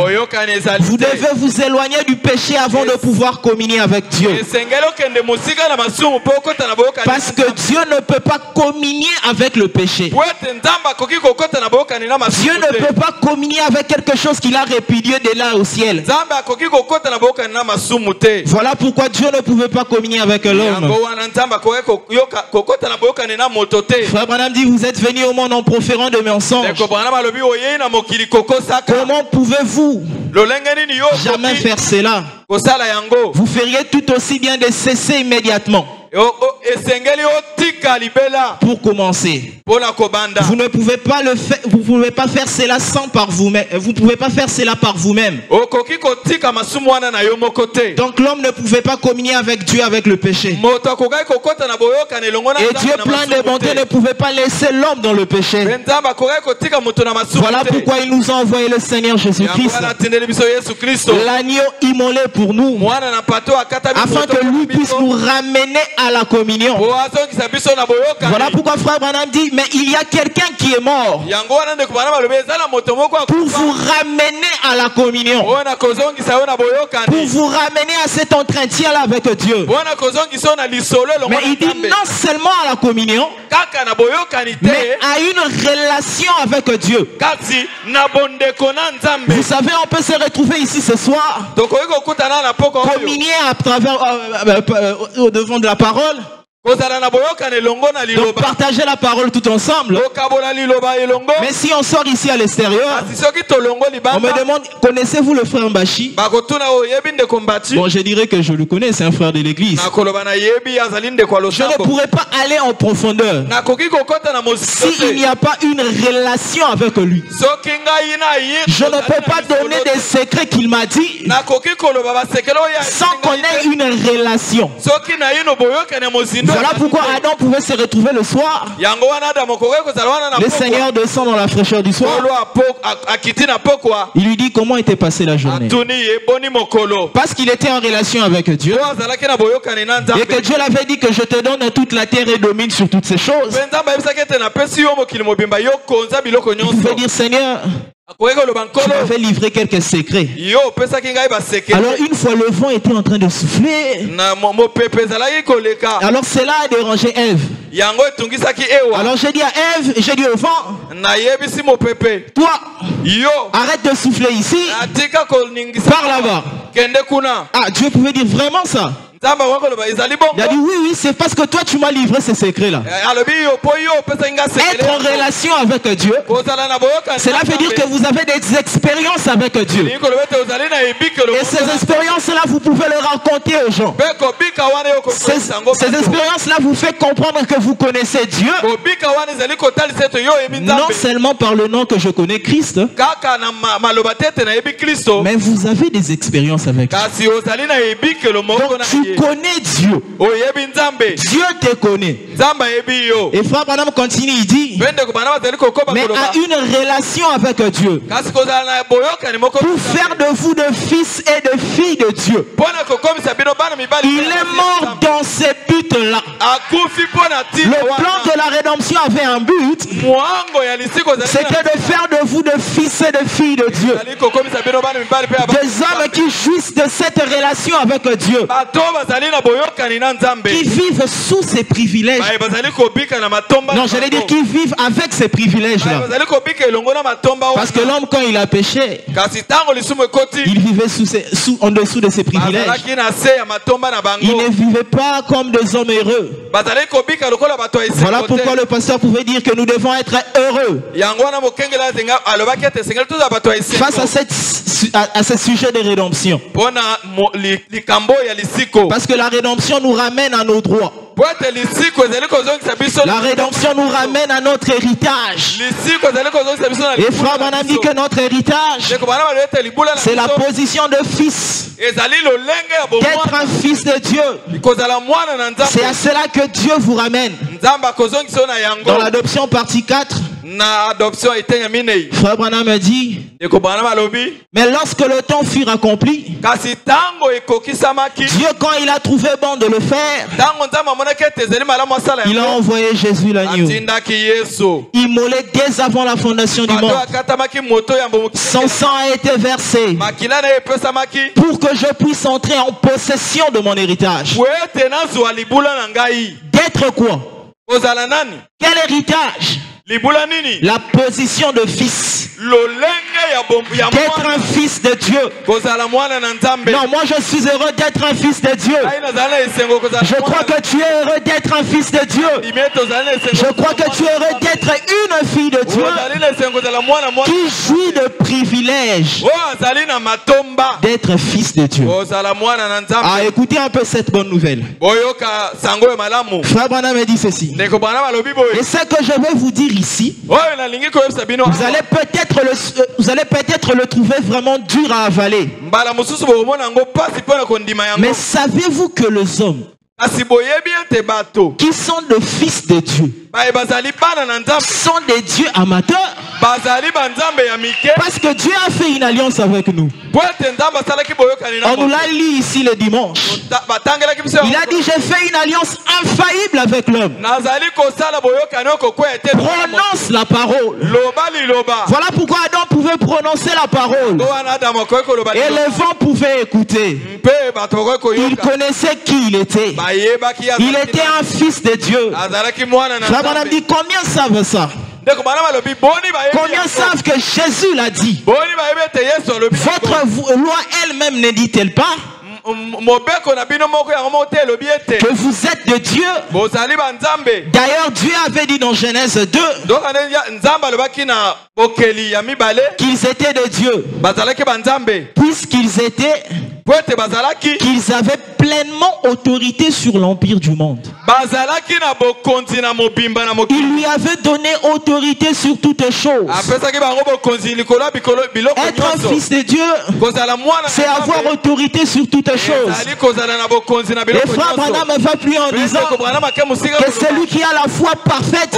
Vous devez vous éloigner du péché avant de pouvoir communier avec Dieu. Parce que Dieu ne peut pas communier avec le péché. Dieu ne peut pas communier avec quelque chose qu'il a répudié de là au ciel. Voilà pourquoi Dieu ne pouvait pas communier avec l'homme. Frère Branham dit, vous êtes venu au monde en proférant de mensonges. Comment pouvez-vous jamais faire cela? Vous feriez tout aussi bien de cesser immédiatement. Pour commencer, vous ne pouvez pas le faire, vous pouvez pas faire cela sans par vous-même. Vous pouvez pas faire cela par vous-même. Donc l'homme ne pouvait pas communier avec Dieu avec le péché. Et Dieu plein de bonté ne pouvait pas laisser l'homme dans le péché. Voilà pourquoi il nous a envoyé le Seigneur Jésus-Christ, l'agneau immolé pour nous, afin que lui puisse nous ramener à la communion. Voilà pourquoi Frère Branham dit, mais il y a quelqu'un qui est mort pour vous ramener à la communion, pour vous ramener à cet entretien-là avec Dieu. Mais il dit non seulement à la communion, mais à une relation avec Dieu. Vous savez, on peut se retrouver ici ce soir, communier à travers au devant de la parole. Donc partager la parole tout ensemble. Mais si on sort ici à l'extérieur, on me demande, connaissez-vous le frère Mbashi? Bon, je dirais que je le connais, c'est un frère de l'église. Je ne pourrais pas aller en profondeur s'il n'y a pas une relation avec lui. Je ne peux pas donner des secrets qu'il m'a dit sans qu'on ait une relation. Voilà pourquoi Adam pouvait se retrouver le soir. Le Seigneur descend dans la fraîcheur du soir. Il lui dit comment était passée la journée. Parce qu'il était en relation avec Dieu. Et que Dieu l'avait dit que je te donne toute la terre et domine sur toutes ces choses. Il pouvait dire, Seigneur, Tu m'avais livré quelques secrets. Alors une fois le vent était en train de souffler. Alors cela a dérangé Ève. Alors j'ai dit à Ève, j'ai dit au vent, toi, arrête de souffler ici, par là-bas. Ah, Dieu pouvait dire vraiment ça. Il a dit oui, c'est parce que toi tu m'as livré ces secrets-là. Être en relation avec Dieu, cela veut dire que vous avez des expériences avec Dieu. Et ces expériences-là, vous pouvez les raconter aux gens. Ces expériences-là vous font comprendre que vous connaissez Dieu. Non seulement par le nom que je connais Christ, mais vous avez des expériences avec Dieu. Donc tu connais Dieu. Dieu te connaît. Et Frère Branham continue, il dit, mais à une relation avec Dieu, pour faire de vous de fils et de filles de Dieu. Il est mort dans ces buts-là. Le plan de la rédemption avait un but, c'était de faire de vous de fils et de filles de Dieu. Des hommes qui jouissent de cette relation avec Dieu, qui vivent sous ces privilèges. Non, j'allais dire qu'ils vivent avec ces privilèges-là. Parce que l'homme, quand il a péché, il vivait en dessous de ses privilèges. Il ne vivait pas comme des hommes heureux. Voilà pourquoi le pasteur pouvait dire que nous devons être heureux face à ce sujet de rédemption. Parce que la rédemption nous ramène à nos droits. La rédemption nous ramène à notre héritage. Et Frère Branham dit que notre héritage, c'est la position de fils. D'être un fils de Dieu. C'est à cela que Dieu vous ramène. Dans l'adoption partie 4, Frère Branham a dit, mais lorsque le temps fut accompli, Dieu, quand il a trouvé bon de le faire, il a envoyé Jésus l'agneau, immolé dès avant la fondation du monde. Son sang a été versé pour que je puisse entrer en possession de mon héritage. D'être quoi? Quel héritage? La position de fils. D'être un fils de Dieu. Non, moi je suis heureux d'être un fils de Dieu. Je crois que tu es heureux d'être un fils de Dieu. Je crois que tu es heureux d'être une fille de Dieu qui jouit de privilèges d'être fils de Dieu. Ah, écoutez un peu cette bonne nouvelle. Frère Branham a dit ceci. Et ce que je vais vous dire ici, vous allez peut-être le trouver vraiment dur à avaler. Mais savez-vous que les hommes qui sont des fils de Dieu sont des dieux amateurs? Parce que Dieu a fait une alliance avec nous. On nous l'a lu ici le dimanche. Il a dit, j'ai fait une alliance infaillible avec l'homme. Prononce la parole. Voilà pourquoi Adam pouvait prononcer la parole. Et le vent pouvait écouter. Il connaissait qui il était. Il était un fils de Dieu. Frère Branham dit, combien savent ça? Combien savent que Jésus l'a dit? Votre loi elle-même ne dit-elle pas que vous êtes de Dieu? D'ailleurs, Dieu avait dit dans Genèse 2 qu'ils étaient de Dieu, qu'ils avaient pleinement autorité sur l'empire du monde. Il lui avait donné autorité sur toutes choses. Être un fils de Dieu, c'est avoir autorité sur toutes choses. Et Frère Branham va plus en disant que celui qui a la foi parfaite,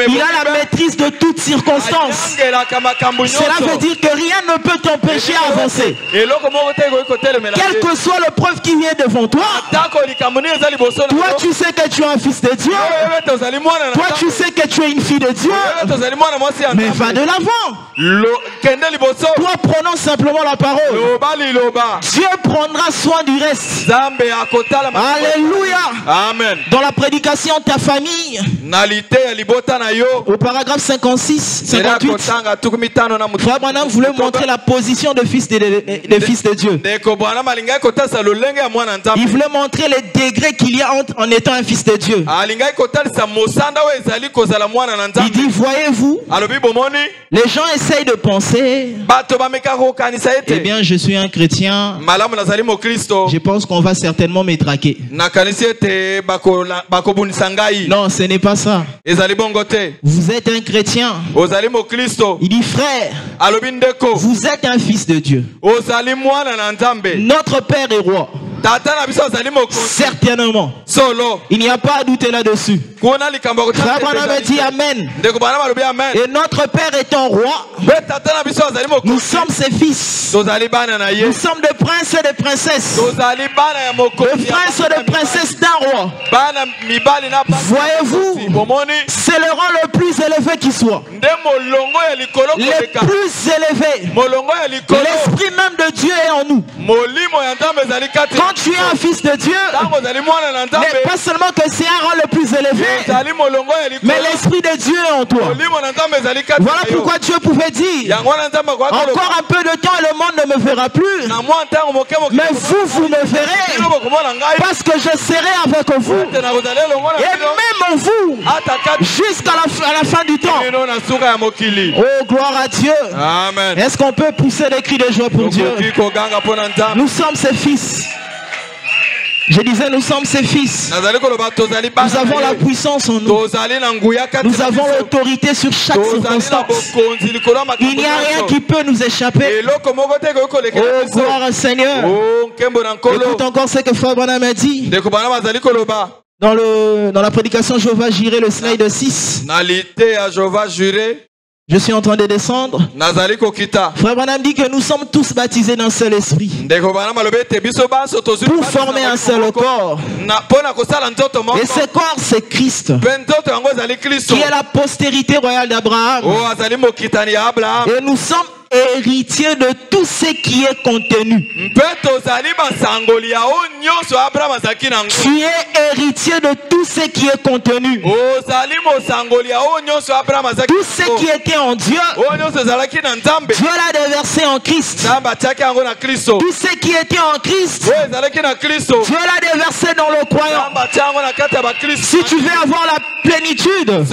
il a la maîtrise de toutes circonstances. Cela veut dire que rien ne peut t'empêcher d'avancer. Quelle que soit la preuve qui vient devant toi, toi tu sais que tu es un fils de Dieu. Toi tu sais que tu es une fille de Dieu. Mais va de l'avant. Toi prononce simplement la parole. Dieu prendra soin du reste. Alléluia. Amen. Dans la prédication de ta famille, au paragraphe 56, 58, Frère Branham voulait montrer la position de fils de Dieu. Il voulait montrer les degrés qu'il y a en étant un fils de Dieu. Il dit, voyez-vous, les gens essayent de penser, eh bien je suis un chrétien, je pense qu'on va certainement me traquer. Non, ce n'est pas ça. Vous êtes un chrétien. Il dit, frère, vous êtes un fils de Dieu. Notre Père est roi. Certainement. Il n'y a pas à douter là-dessus. Frère Branham dit Amen. Et notre Père étant roi, nous sommes ses fils. Nous sommes des princes et des princesses. Des princes et des princesses d'un roi. Voyez-vous, c'est le rang le plus élevé qui soit. Les plus élevés. L'esprit même de Dieu est en nous. Quand tu es un fils de Dieu, pas seulement que c'est un rang le plus élevé, mais l'esprit de Dieu est en toi. Voilà pourquoi Dieu pouvait dire, encore un peu de temps et le monde ne me verra plus, mais vous me verrez, parce que je serai avec vous, et même en vous, jusqu'à la fin du temps. Oh, gloire à Dieu. Est-ce qu'on peut pousser des cris de joie pour Dieu? Nous sommes ses fils. Je disais, nous sommes ses fils. Nous avons la puissance en nous. Nous avons l'autorité sur chaque circonstance. Il n'y a rien qui peut nous échapper. Oh, gloire au Seigneur. Écoute encore ce que Frère Branham a dit. Dans la prédication Jéhovah Jireh, le slide 6. Je suis en train de descendre. Frère Branham dit que nous sommes tous baptisés d'un seul esprit pour former un seul corps. Et ce corps, c'est Christ, qui est la postérité royale d'Abraham. Et nous sommes héritiers de tout ce qui est contenu. Tu es héritier de tout ce qui est contenu. Tout ce qui était en Dieu, Dieu l'a déversé en Christ. Tout ce qui était en Christ, Dieu l'a déversé dans le croyant. Si tu veux avoir la plénitude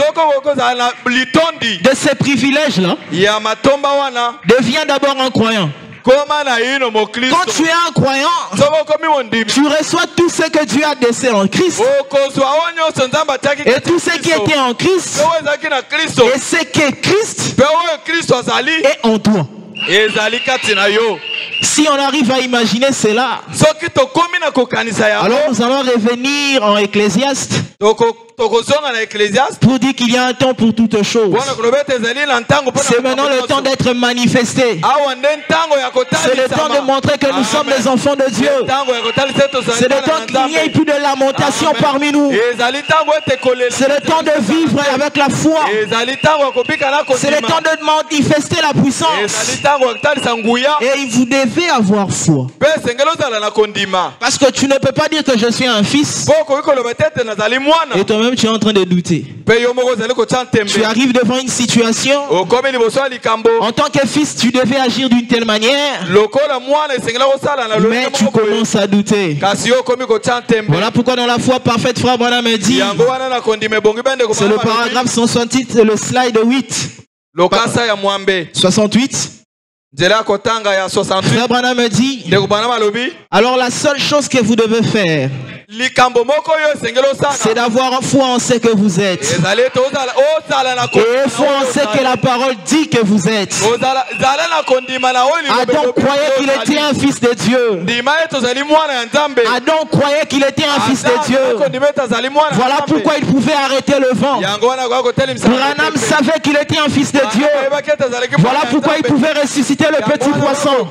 de ces privilèges-là, deviens d'abord un croyant. Quand tu es un croyant, tu reçois tout ce que Dieu a laissé en Christ. Et tout ce qui était en Christ, et ce que Christ est en toi. Si on arrive à imaginer cela, alors nous allons revenir en Ecclésiaste pour dire qu'il y a un temps pour toutes choses. C'est maintenant le temps d'être manifesté. C'est le temps de montrer que nous sommes les enfants de Dieu. C'est le temps qu'il n'y ait plus de lamentation parmi nous. C'est le temps de vivre avec la foi. C'est le temps de manifester la puissance. Et vous devez avoir foi. Parce que tu ne peux pas dire que je suis un fils et toi-même tu es en train de douter. Tu arrives devant une situation. En tant que fils, tu devais agir d'une telle manière, mais tu commences à douter. Voilà pourquoi dans la foi parfaite, Frère Branham me dit, c'est le paragraphe 168, le slide 8. 68. Frère Branham me dit, alors la seule chose que vous devez faire, c'est d'avoir foi en ce que vous êtes. Et foi en ce que la parole dit que vous êtes. Adam croyait qu'il était un fils de Dieu. Adam croyait qu'il était un fils de Dieu. Voilà pourquoi il pouvait arrêter le vent. Branham savait qu'il était un fils de Dieu. Voilà pourquoi il pouvait ressusciter le petit poisson.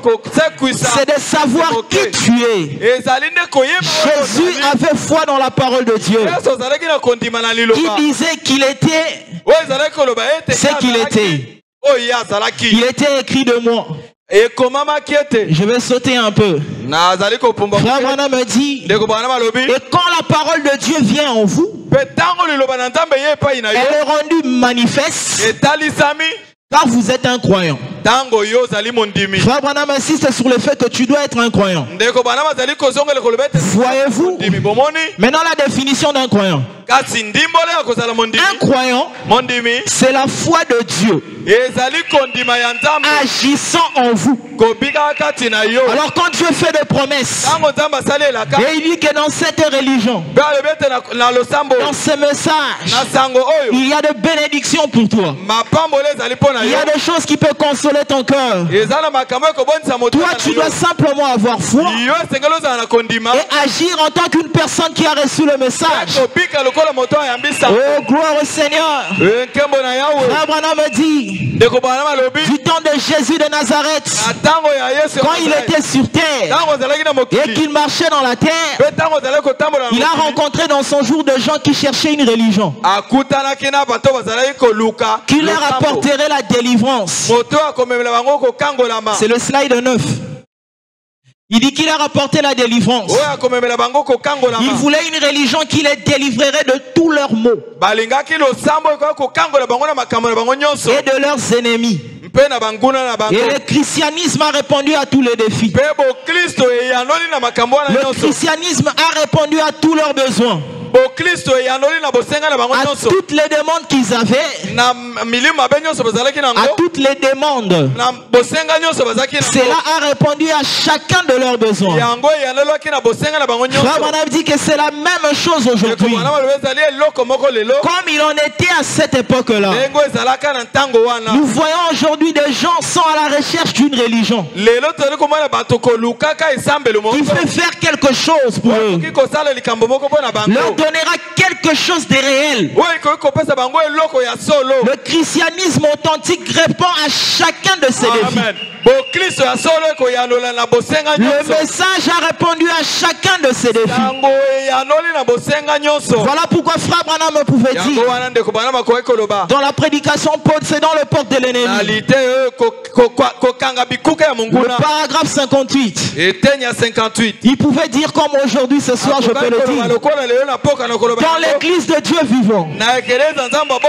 C'est de savoir qui tu es. Jésus avait foi dans la parole de Dieu. Il disait qu'il était ce qu'il était. Il était écrit de moi. Je vais sauter un peu. Frère Branham me dit, et quand la parole de Dieu vient en vous, elle est rendue manifeste car vous êtes un croyant. Frère Branham insiste sur le fait que tu dois être un croyant. Voyez-vous maintenant la définition d'un croyant? Un croyant, c'est la foi de Dieu agissant en vous. Alors quand Dieu fait des promesses, et il dit que dans cette religion, dans ce message, il y a des bénédictions pour toi. Il y a des choses qui peuvent consoler ton cœur. Toi, tu dois simplement avoir foi et agir en tant qu'une personne qui a reçu le message. Oh, gloire au Seigneur. Frère Branham me dit, du temps de Jésus de Nazareth, quand il était sur terre et qu'il marchait dans la terre, il a rencontré dans son jour des gens qui cherchaient une religion qui leur apporterait la délivrance. C'est le slide 9. Il dit qu'il a rapporté la délivrance. Il voulait une religion qui les délivrerait de tous leurs maux et de leurs ennemis. Et le christianisme a répondu à tous les défis. Le christianisme a répondu à tous leurs besoins, à toutes les demandes qu'ils avaient, à toutes les demandes. Cela a répondu à chacun de leurs besoins. Frère Branham dit que c'est la même chose aujourd'hui, comme il en était à cette époque-là. Nous voyons aujourd'hui des gens sont à la recherche d'une religion qui fait faire quelque chose pour eux, leur donnera quelque chose de réel. Le christianisme authentique répond à chacun de ces défis. Le message a répondu à chacun de ces défis. Voilà pourquoi Frère Branham pouvait dire dans la prédication possédant le porte de l'ennemi, le paragraphe 58, il pouvait dire comme aujourd'hui ce soir je peux le dire, dans l'église de Dieu vivant,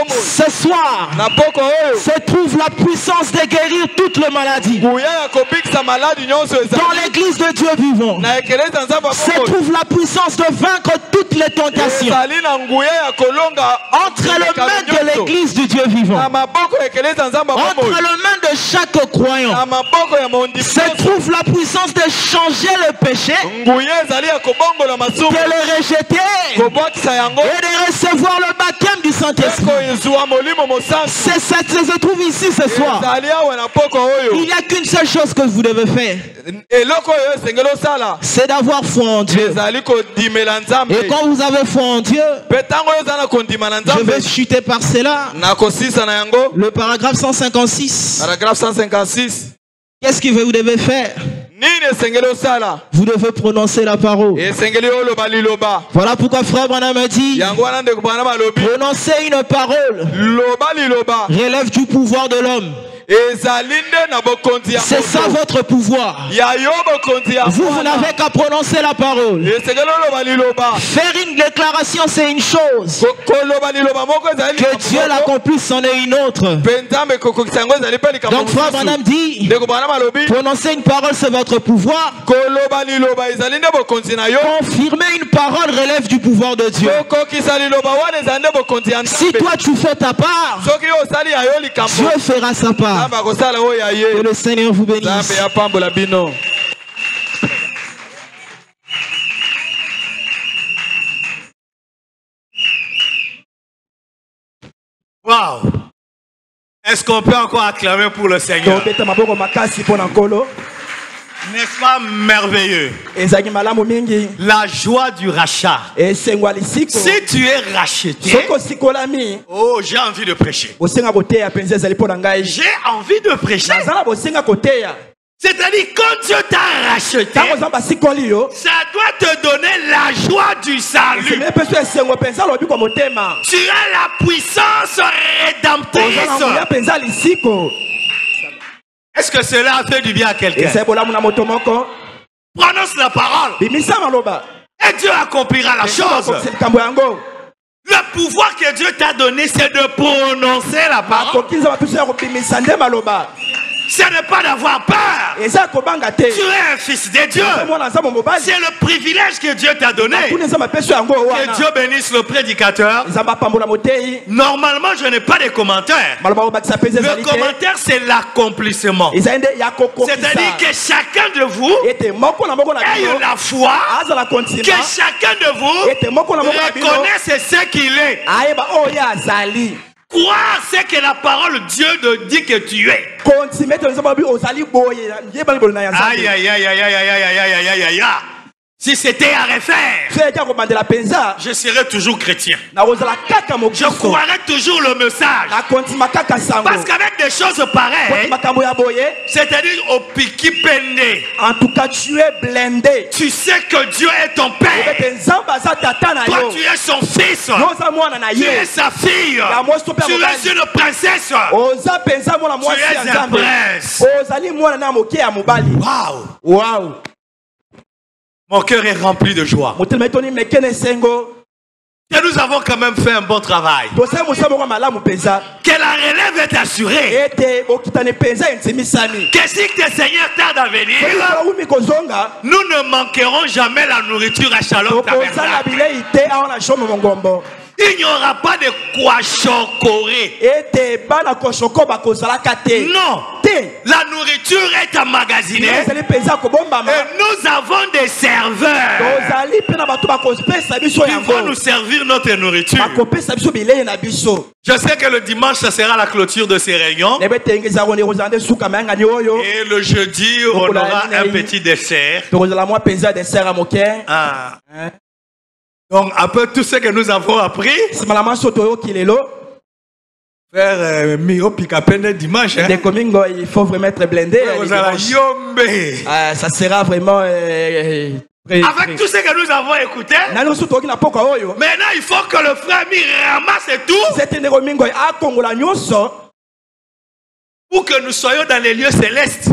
ce soir se trouve la puissance de guérir toutes les maladies. Dans l'église de Dieu vivant se trouve la puissance de vaincre toutes les tentations. Entre les mains de l'église du Dieu vivant, entre les mains de chaque croyant se trouve la puissance de changer le péché, de le rejeter et de recevoir le baptême du Saint-Esprit. C'est ça que se trouve ici ce soir. Il n'y a qu'une seule chose que vous devez faire, c'est d'avoir foi en Dieu. Et quand vous avez foi en Dieu, je vais chuter par cela. Le paragraphe 156. Qu'est-ce que vous devez faire? Vous devez prononcer la parole. Voilà pourquoi Frère Branham a dit, prononcer une parole relève du pouvoir de l'homme. C'est ça votre pouvoir. Vous n'avez qu'à prononcer la parole. Faire une déclaration, c'est une chose. Que Dieu l'accomplisse, c'en est une autre. Donc Frère Branham dit, prononcer une parole, c'est votre pouvoir. Confirmer une parole relève du pouvoir de Dieu. Si toi tu fais ta part, Dieu fera sa part. Que le Seigneur vous bénisse. Est-ce qu'on peut encore acclamer pour le Seigneur? N'est-ce pas merveilleux? La joie du rachat. Si tu es racheté, oh, j'ai envie de prêcher. J'ai envie de prêcher. C'est-à-dire, quand Dieu t'a racheté, ça doit te donner la joie du salut. Tu as la puissance rédemptrice. Est-ce que cela a fait du bien à quelqu'un? Prononce la parole. Et Dieu accomplira la chose. Le pouvoir que Dieu t'a donné, c'est de prononcer la parole. Ce n'est pas d'avoir peur. Tu es un fils de Dieu. C'est le privilège que Dieu t'a donné. Que Dieu bénisse le prédicateur. Normalement, je n'ai pas de commentaires. Le commentaire, c'est l'accomplissement. C'est-à-dire que chacun de vous ait la foi, que chacun de vous reconnaisse ce qu'il est. Croire ce que la parole de Dieu te dit que tu es. Aïe, aïe, aïe, aïe, aïe, aïe, aïe, aïe, aïe, aïe. Si c'était à refaire, je serais toujours chrétien. Je croirais toujours le message. Parce qu'avec des choses pareilles, c'est-à-dire au piqui pende, en tout cas tu es blindé. Tu sais que Dieu est ton père. Toi tu es son fils. Tu es sa fille. Tu es une princesse. Tu es un prince. Wow. Mon cœur est rempli de joie. Que nous avons quand même fait un bon travail. Que la relève est assurée. Que si tes seigneurs tardent à venir, nous ne manquerons jamais la nourriture à Shalom Tabernacle. Il n'y aura pas de quoi chocorer. Non. La nourriture est emmagasinée. Et nous avons des serveurs qui vont nous servir notre nourriture. Je sais que le dimanche, ça sera la clôture de ces réunions. Et le jeudi, on aura un petit dessert. Donc, après tout ce que nous avons appris, faire Mio Pikapene dimanche. Il faut vraiment être blindé. Ça sera vraiment. Avec tout ce que nous avons écouté, maintenant il faut que le frère Mi ramasse tout pour que nous soyons dans les lieux célestes.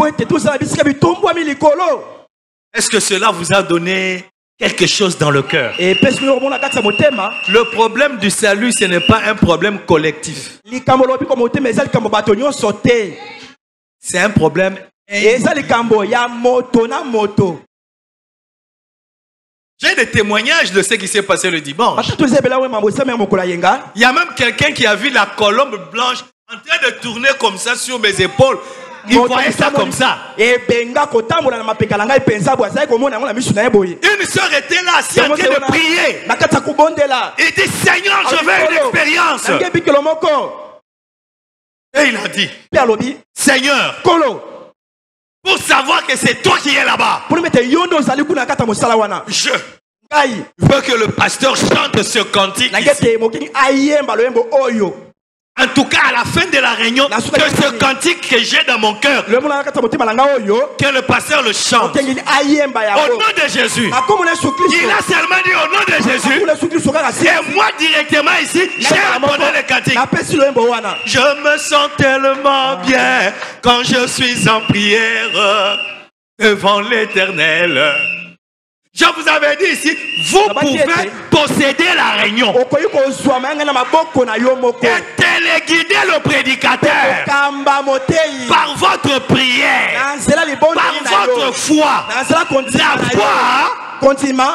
Est-ce que cela vous a donné quelque chose dans le cœur? Le problème du salut, ce n'est pas un problème collectif. C'est un problème. J'ai des témoignages de ce qui s'est passé le dimanche. Il y a même quelqu'un qui a vu la colombe blanche en train de tourner comme ça sur mes épaules. Il voyait ça comme ça. Une soeur était là, assis en train de prier. Il dit, Seigneur, je veux une expérience. Et il a dit, Seigneur, pour savoir que c'est toi qui es là-bas, je veux que le pasteur chante ce cantique ici. En tout cas, à la fin de la réunion, que ce cantique que j'ai dans mon cœur, que le pasteur le chante. Au nom de Jésus. Il a seulement dit au nom de Jésus. Et moi, directement ici, j'ai abandonné le cantique. Je me sens tellement bien quand je suis en prière devant l'Éternel. Je vous avais dit ici, vous pouvez posséder la réunion et téléguider le prédicateur par votre prière, par votre foi. La foi,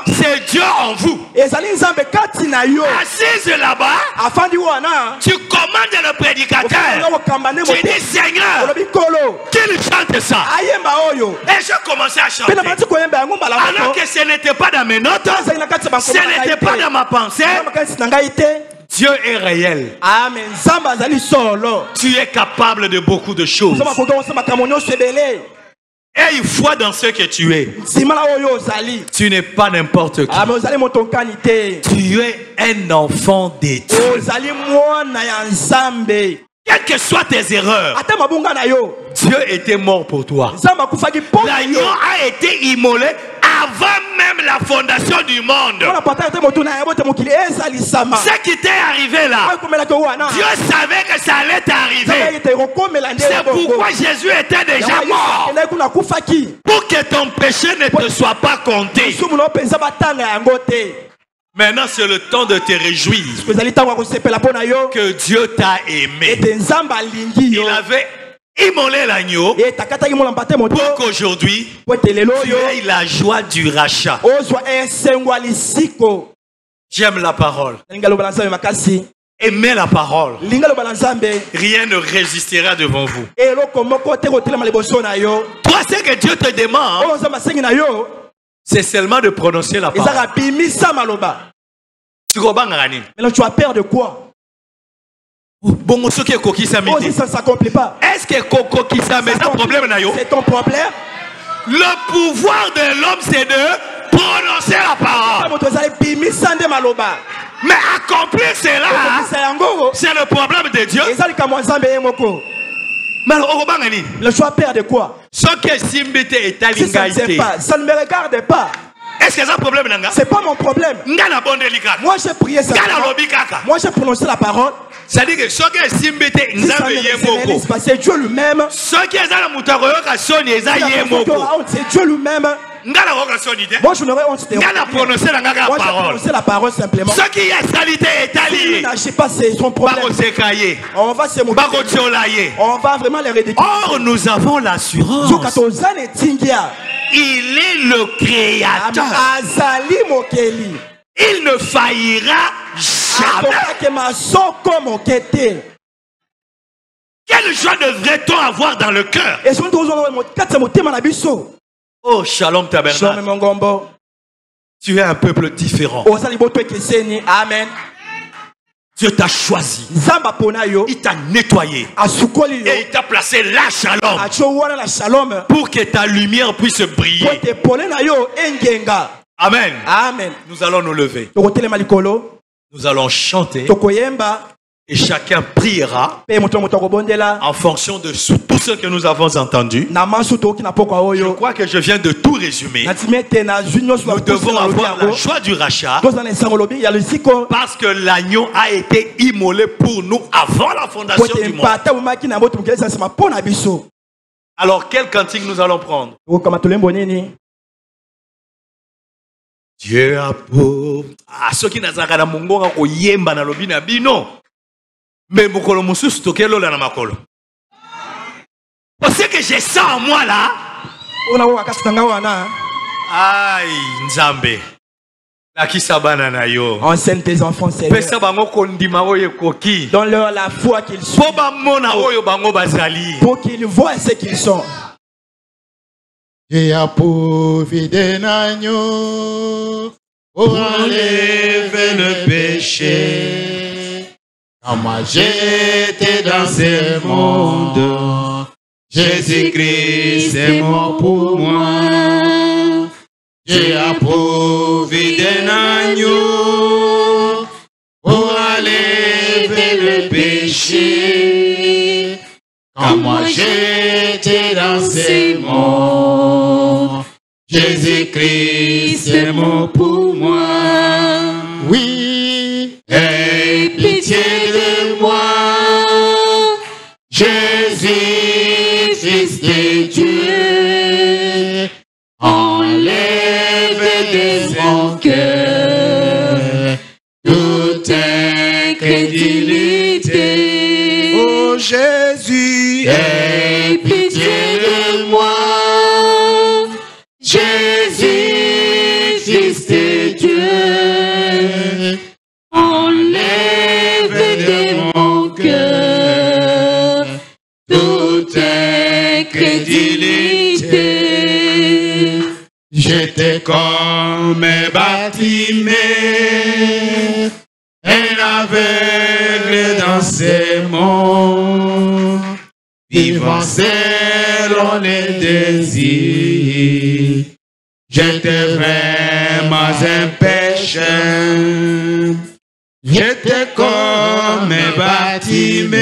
c'est Dieu en vous. Assise là-bas, tu commandes le prédicateur. Tu dis, Seigneur, qu'il chante ça. Et je commençais à chanter. Alors que ce n'était pas dans mes notes, ce n'était pas dans ma pensée. Dieu est réel. Amen. Tu es capable de beaucoup de choses. Et une fois dans ce que tu es, tu n'es pas n'importe qui. Tu es un enfant de Dieu. Quelles que soient tes erreurs, Dieu était mort pour toi. L'agneau a été immolé avant même la fondation du monde. Ce qui t'est arrivé là, Dieu savait que ça allait t'arriver. C'est pourquoi Jésus était déjà mort. Pour que ton péché ne te soit pas compté. Maintenant, c'est le temps de te réjouir que Dieu t'a aimé. Il avait immolé l'agneau pour qu'aujourd'hui, tu aies la joie du rachat. J'aime la parole. Aimez la parole. Rien ne résistera devant vous. Toi, ce que Dieu te demande, c'est seulement de prononcer la parole. Mais tu as peur de quoi? Ça ne s'accomplit pas. Est-ce que c'est ton problème? Le pouvoir de l'homme, c'est de prononcer la parole. Mais accomplir cela, c'est le problème de Dieu. Mais tu as peur de quoi? Si ça ne me regarde pas. Est-ce que c'est un problème? C'est pas mon problème. Moi j'ai prié ça. Moi j'ai prononcé la parole. C'est-à-dire que c'est Dieu lui-même. C'est Dieu lui-même. Moi je n'aurais honte de moi j'ai prononcé la parole simplement. Ce qui est salité est allié. Je pas c'est son problème. On va se moquer. On va vraiment les ridiculiser. Or nous avons l'assurance. Il est le créateur. Il ne faillira jamais. Quelle joie devrait-on avoir dans le cœur? Oh, shalom tabernacle. Tu es un peuple différent. Amen. Dieu t'a choisi. Il t'a nettoyé. Et il t'a placé la shalom. Pour que ta lumière puisse briller. Amen. Amen. Nous allons nous lever. Nous allons chanter. Et chacun priera en fonction de tout ce que nous avons entendu. Je crois que je viens de tout résumer. Nous devons avoir la joie du rachat parce que l'agneau a été immolé pour nous avant la fondation du monde. Alors, quel cantique nous allons prendre? Dieu a pour... Ah, ceux qui n'ont pas mongonga ko yemba na lobi na bino. Mais mokolo mususu tokelo la na makolo. Parce que j'ai ça en moi là. Aïe, Nzambe. La kisabana na yo. Enseigne tes enfants, Seigneur. Pesa bango kondima oye koki. Donne-leur la foi qu'ils sont. Pour qu'ils voient ce qu'ils sont. J'ai approuvé des agneaux pour enlever le péché. Quand moi j'étais dans ce monde, Jésus-Christ est mort pour moi. J'ai approuvé des agneaux pour enlever le péché. Quand moi j'étais dans ce monde, Jésus-Christ est mort pour moi. Oui, aie pitié de moi, Jésus, Fils de Dieu. Enlève de mon cœur toute incrédulité. Oh Jésus, aie pitié de moi, Jésus, Fils de Dieu. Enlève de mon cœur toute incrédulité. J'étais comme un bâtiment, un aveugle dans ces mondes, vivant selon les désirs. J'étais vraiment un pécheur, j'étais comme un Bartimée,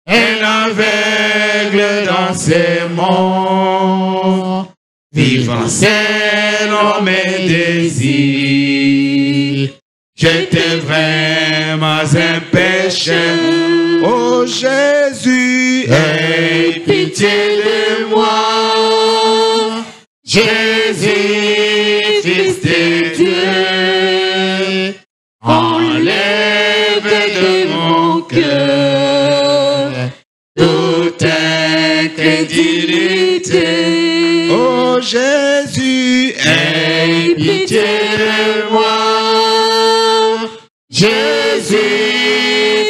un aveugle dans ces mondes, vivant selon mes désirs. J'étais vraiment un pécheur. Oh Jésus, aie pitié de moi. Jésus, Fils de Dieu, enlève de mon cœur toute incrédulité. Oh Jésus, aie pitié de moi. Jésus,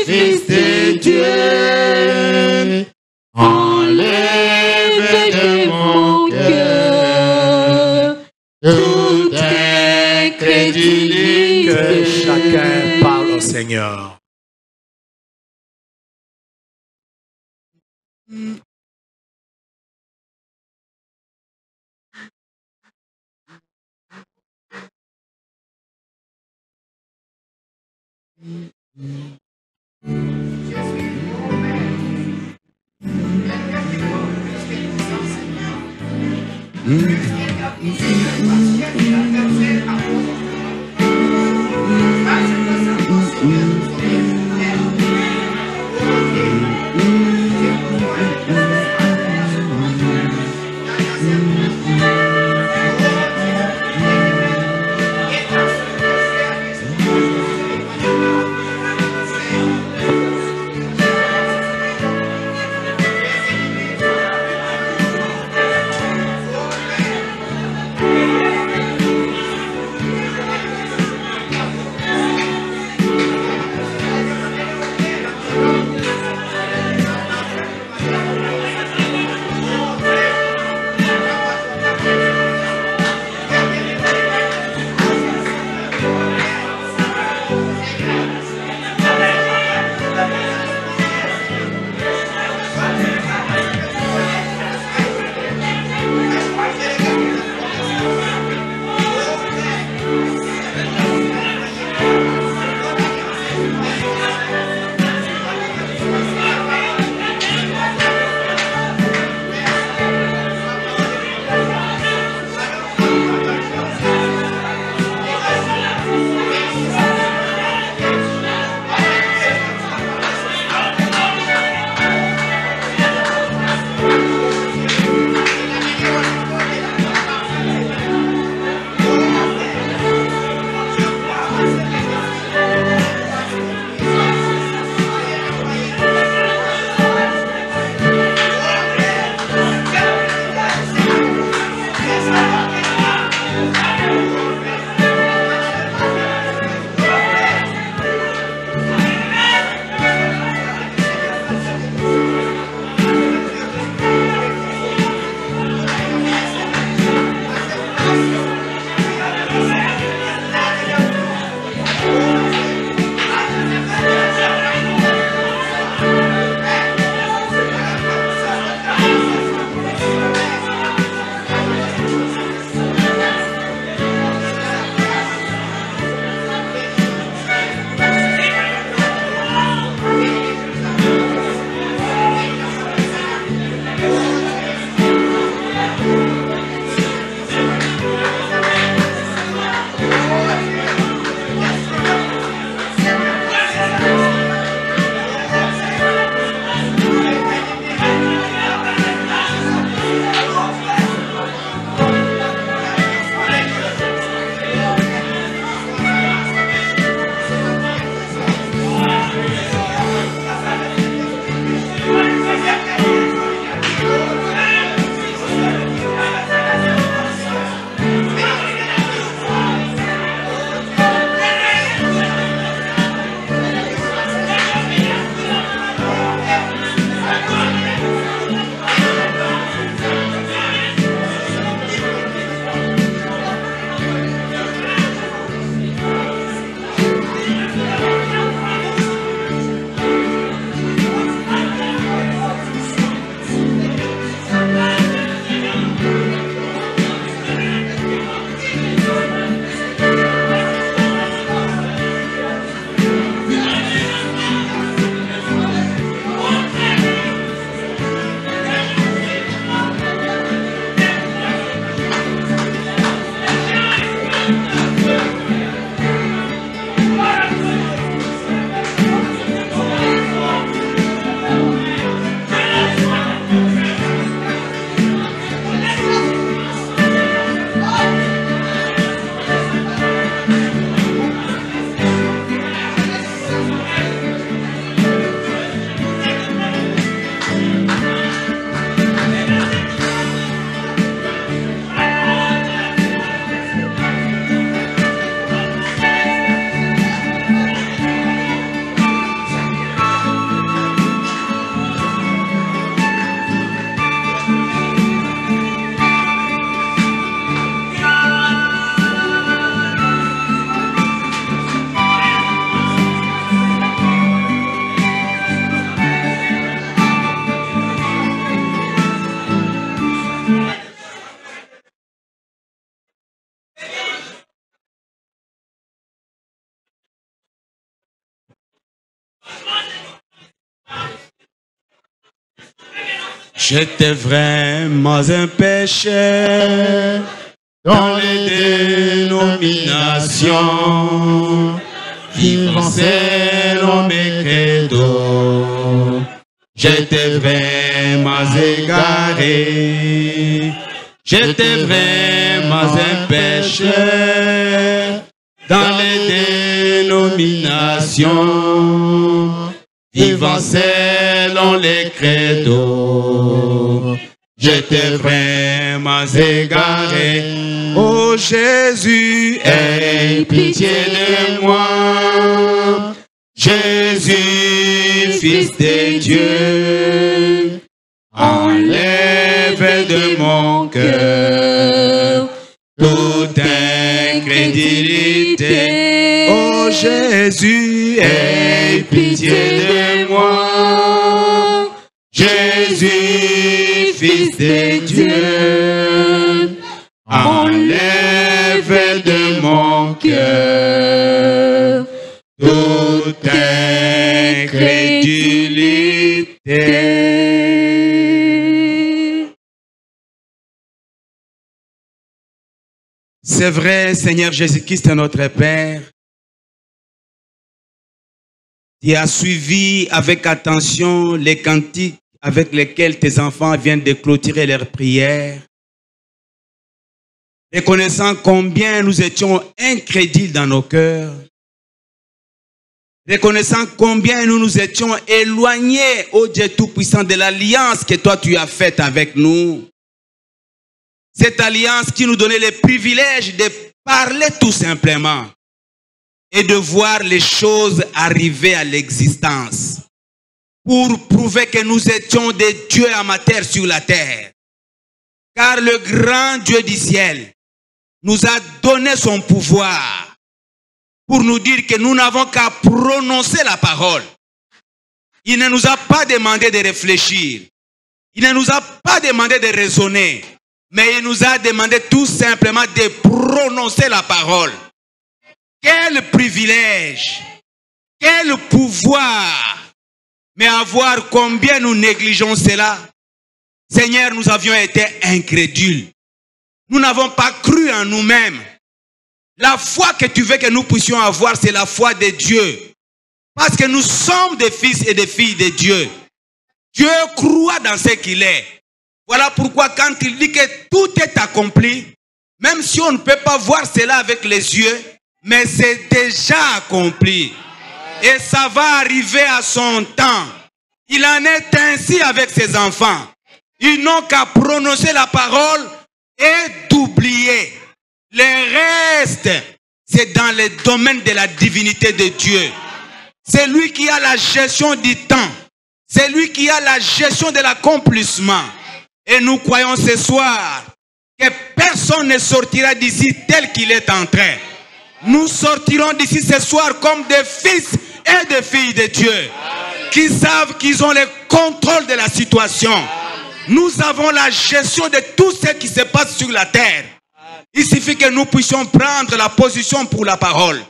Fils de Dieu, enlève de mon cœur toute incrédulité. Que chacun parle au Seigneur. J'étais vraiment un pécheur dans les dénominations, vivant selon mes credos. J'étais vraiment égaré, j'étais vraiment un pécheur dans les dénominations, vivant selon les credos. J'étais vraiment égaré. Oh Jésus, aie pitié de moi. Jésus, Fils de Dieu, enlève de mon cœur toute incrédulité. Oh Jésus, aie pitié de moi. Jésus, Fils de Dieu, enlève de mon cœur toute incrédulité. C'est vrai, Seigneur Jésus-Christ, notre Père. Tu as suivi avec attention les cantiques avec lesquels tes enfants viennent de clôturer leurs prières, reconnaissant combien nous étions incrédules dans nos cœurs, reconnaissant combien nous nous étions éloignés, ô Dieu Tout-Puissant, de l'alliance que toi tu as faite avec nous. Cette alliance qui nous donnait le privilège de parler tout simplement et de voir les choses arriver à l'existence, pour prouver que nous étions des dieux amateurs sur la terre. Car le grand Dieu du ciel nous a donné son pouvoir pour nous dire que nous n'avons qu'à prononcer la parole. Il ne nous a pas demandé de réfléchir. Il ne nous a pas demandé de raisonner. Mais il nous a demandé tout simplement de prononcer la parole. Quel privilège! Quel pouvoir! Mais à voir combien nous négligeons cela. Seigneur, nous avions été incrédules. Nous n'avons pas cru en nous-mêmes. La foi que tu veux que nous puissions avoir, c'est la foi de Dieu. Parce que nous sommes des fils et des filles de Dieu. Dieu croit dans ce qu'il est. Voilà pourquoi quand il dit que tout est accompli, même si on ne peut pas voir cela avec les yeux, mais c'est déjà accompli. Et ça va arriver à son temps. Il en est ainsi avec ses enfants. Ils n'ont qu'à prononcer la parole et d'oublier. Le reste, c'est dans le domaine de la divinité de Dieu. C'est lui qui a la gestion du temps. C'est lui qui a la gestion de l'accomplissement. Et nous croyons ce soir que personne ne sortira d'ici tel qu'il est entré. Nous sortirons d'ici ce soir comme des fils et des filles de Dieu qui savent qu'ils ont le contrôle de la situation. Nous avons la gestion de tout ce qui se passe sur la terre. Il suffit que nous puissions prendre la position pour la parole.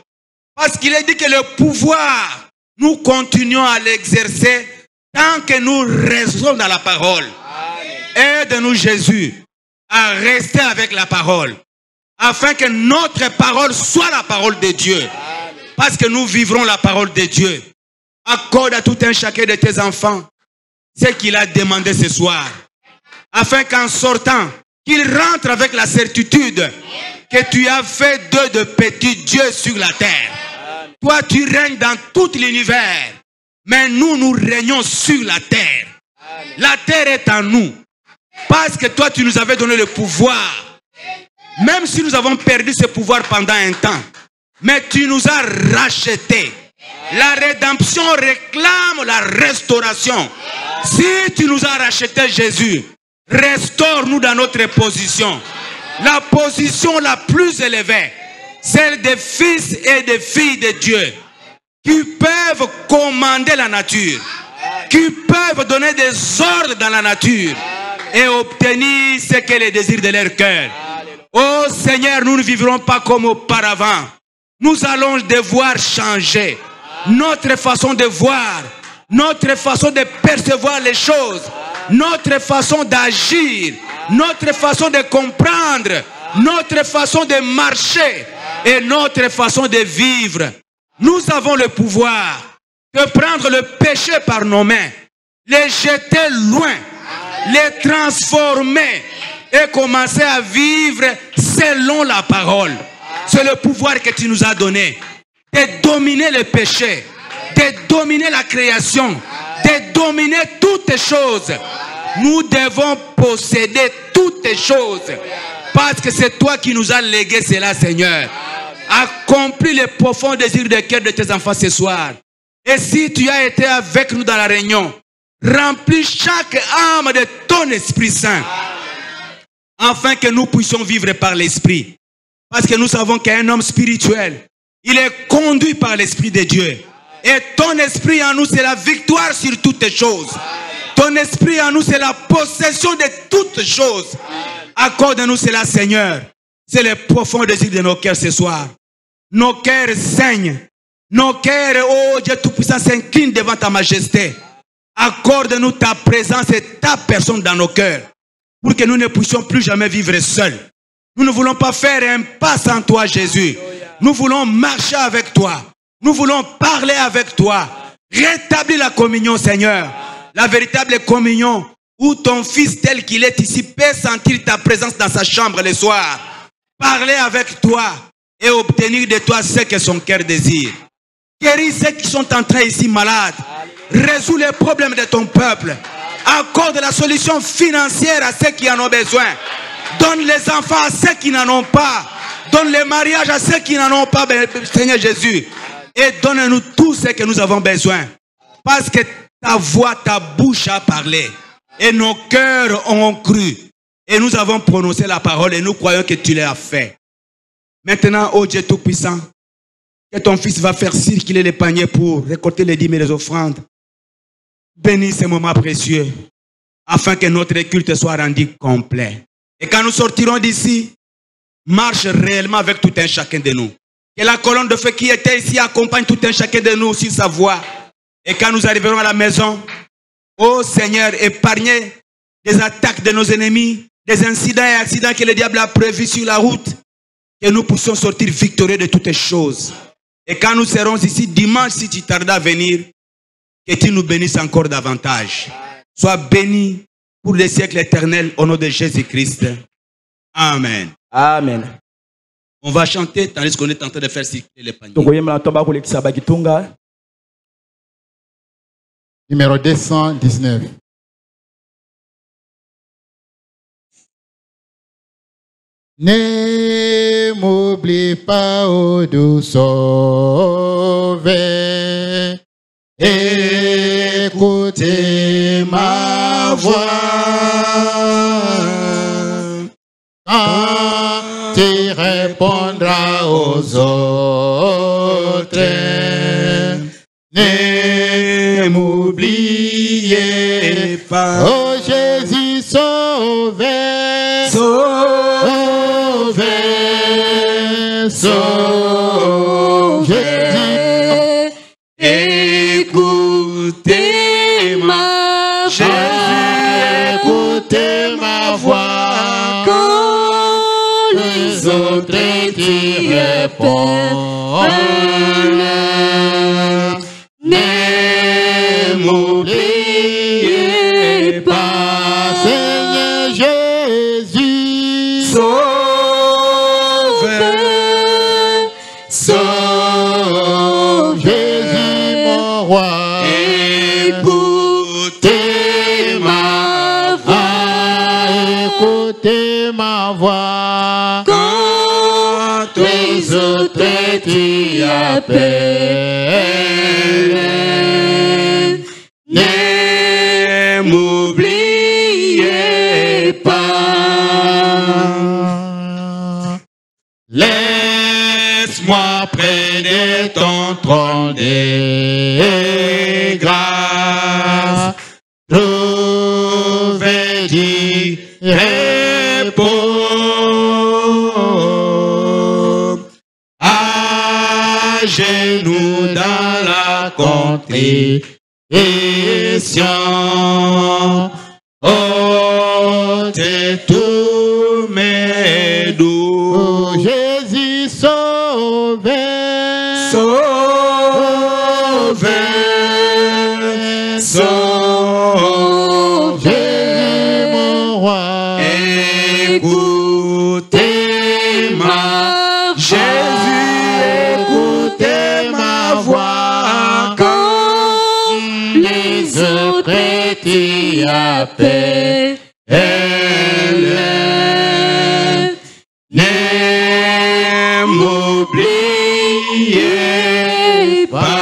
Parce qu'il est dit que le pouvoir, nous continuons à l'exercer tant que nous restons dans la parole. Aide-nous, Jésus, à rester avec la parole, afin que notre parole soit la parole de Dieu. Parce que nous vivrons la parole de Dieu. Accorde à tout un chacun de tes enfants ce qu'il a demandé ce soir, afin qu'en sortant, qu'ils rentrent avec la certitude que tu as fait d'eux de petits dieux sur la terre. Toi, tu règnes dans tout l'univers, mais nous, nous régnons sur la terre. La terre est en nous. Parce que toi, tu nous avais donné le pouvoir. Même si nous avons perdu ce pouvoir pendant un temps. Mais tu nous as rachetés. La rédemption réclame la restauration. Si tu nous as rachetés, Jésus, restaure-nous dans notre position. La position la plus élevée, celle des fils et des filles de Dieu, qui peuvent commander la nature, qui peuvent donner des ordres dans la nature et obtenir ce qu'est le désir de leur cœur. Oh Seigneur, nous ne vivrons pas comme auparavant. Nous allons devoir changer notre façon de voir, notre façon de percevoir les choses. notre façon d'agir, notre façon de comprendre, notre façon de marcher et notre façon de vivre. Nous avons le pouvoir de prendre le péché par nos mains, les jeter loin, les transformer et commencer à vivre selon la parole. C'est le pouvoir que tu nous as donné de dominer le péché, de dominer la création, de dominer toutes les choses. Nous devons posséder toutes les choses parce que c'est toi qui nous as légué cela, Seigneur. Accomplis les profonds désirs de cœur de tes enfants ce soir. Et si tu as été avec nous dans la réunion, remplis chaque âme de ton Esprit Saint afin que nous puissions vivre par l'Esprit. Parce que nous savons qu'un homme spirituel, il est conduit par l'Esprit de Dieu. Et ton esprit en nous, c'est la victoire sur toutes les choses. Ton esprit en nous, c'est la possession de toutes choses. Accorde-nous cela, Seigneur. C'est le profond désir de nos cœurs ce soir. Nos cœurs saignent. Nos cœurs, oh Dieu Tout-Puissant, s'inclinent devant ta majesté. Accorde-nous ta présence et ta personne dans nos cœurs. Pour que nous ne puissions plus jamais vivre seuls. Nous ne voulons pas faire un pas sans toi, Jésus. Nous voulons marcher avec toi. Nous voulons parler avec toi. Rétablis la communion, Seigneur. La véritable communion où ton fils tel qu'il est ici peut sentir ta présence dans sa chambre le soir. Parler avec toi et obtenir de toi ce que son cœur désire. Guéris ceux qui sont en train ici malades. Résous les problèmes de ton peuple. Accorde la solution financière à ceux qui en ont besoin. Donne les enfants à ceux qui n'en ont pas. Donne les mariages à ceux qui n'en ont pas, Seigneur Jésus. Et donne-nous tout ce que nous avons besoin. Parce que ta voix, ta bouche a parlé. Et nos cœurs ont cru. Et nous avons prononcé la parole et nous croyons que tu l'as fait. Maintenant, ô Dieu Tout-Puissant, que ton fils va faire circuler les paniers pour récolter les dîmes et les offrandes. Bénis ces moments précieux afin que notre culte soit rendu complet. Et quand nous sortirons d'ici, marche réellement avec tout un chacun de nous. Que la colonne de feu qui était ici accompagne tout un chacun de nous sur sa voie. Et quand nous arriverons à la maison, ô Seigneur, épargnez des attaques de nos ennemis, des incidents et accidents que le diable a prévus sur la route, que nous puissions sortir victorieux de toutes les choses. Et quand nous serons ici dimanche, si tu tardes à venir, que tu nous bénisses encore davantage. Sois béni pour les siècles éternels au nom de Jésus-Christ. Amen. Amen. On va chanter tandis qu'on est en train de faire circuler les paniers. Numéro 219. Ne m'oublie pas, ô doux Sauveur, écoutez ma voix. Quand tu répondras aux autres, ne m'oubliez pas. Oh Jésus, Sauveur, Sauveur, Sauveur, écoutez ma voix. Jésus, écoutez ma voix. Quand les autres t'y répondent, ne m'oubliez pas, Seigneur Jésus. Sauveur, sauve Jésus mon roi. Écoutez ma voix, écoutez ma voix. Quand les autres t'y appellent, ne m'oubliez pas. Laisse-moi près de ton trône de grâce trouver du repos. À genoux dans la contrition, écoutez ma Jésus, écoutez ma voix quand les autres t'y appellent. Ne m'oubliez pas.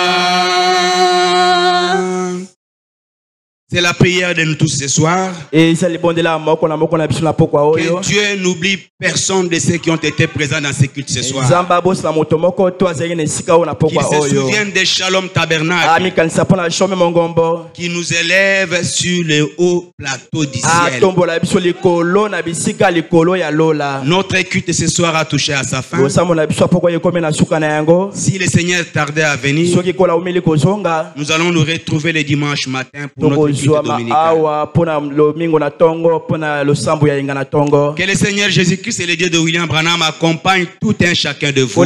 C'est la prière de nous tous ce soir. Que Dieu n'oublie personne de ceux qui ont été présents dans ce culte ce soir. Qu'ils se souviennent de Shalom Tabernacle qui nous élève sur le haut plateau du ciel. Notre culte ce soir a touché à sa fin. Si le Seigneur tardait à venir, nous allons nous retrouver le dimanche matin pour notre culte dominical. Que le Seigneur Jésus-Christ et le Dieu de William Branham accompagnent tout un chacun de vous.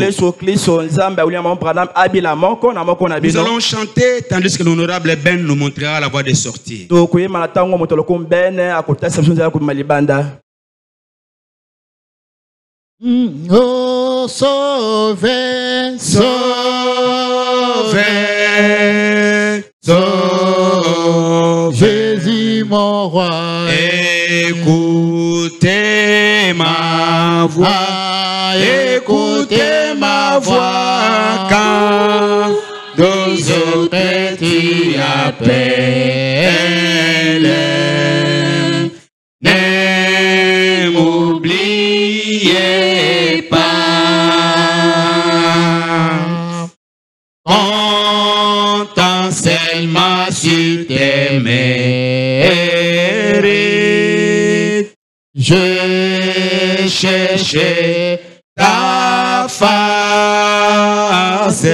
Nous allons chanter tandis que l'honorable Ben nous montrera la voie de sortie. Oh, sauvez, sauvez, sauvez, Jésus mon roi. Écoutez ma voix, écoutez ma voix quand deux autres t'y appellent. Ne m'oubliez pas. Comptant seulement sur tes mérites, je cherchais ta face.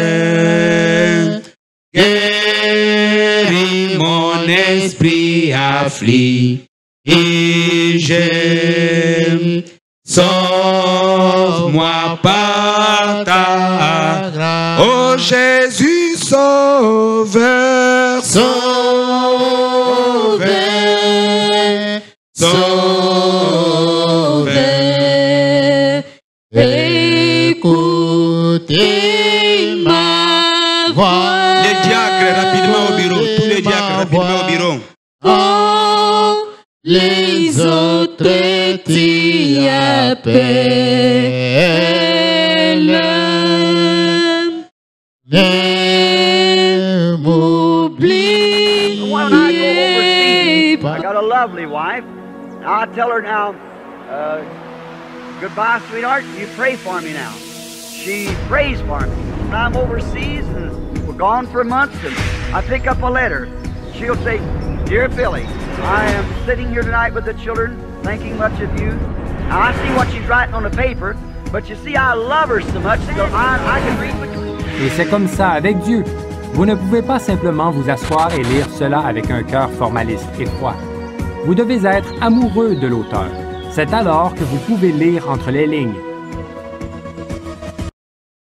Guéris mon esprit affligé. Sauve-moi par ta grâce. Oh Jésus sauveur, sauveur, sauveur. Écoutez ma voix. Les diacres rapidement au bureau. Tous les diacres rapidement au bureau. Oh, les autres t'y appellent. Ne m'oubliez pas. I got a lovely wife. Now I tell her now, goodbye, sweetheart. You pray for me now. She prays for me. When I'm overseas and we're gone for months and I pick up a letter, she'll say, Dear Billy, I am sitting here tonight with the children, thinking much of you. Now I see what she's writing on the paper, but you see, I love her so much, so I can read between. Et c'est comme ça avec Dieu. Vous ne pouvez pas simplement vous asseoir et lire cela avec un cœur formaliste et froid. Vous devez être amoureux de l'auteur. C'est alors que vous pouvez lire entre les lignes.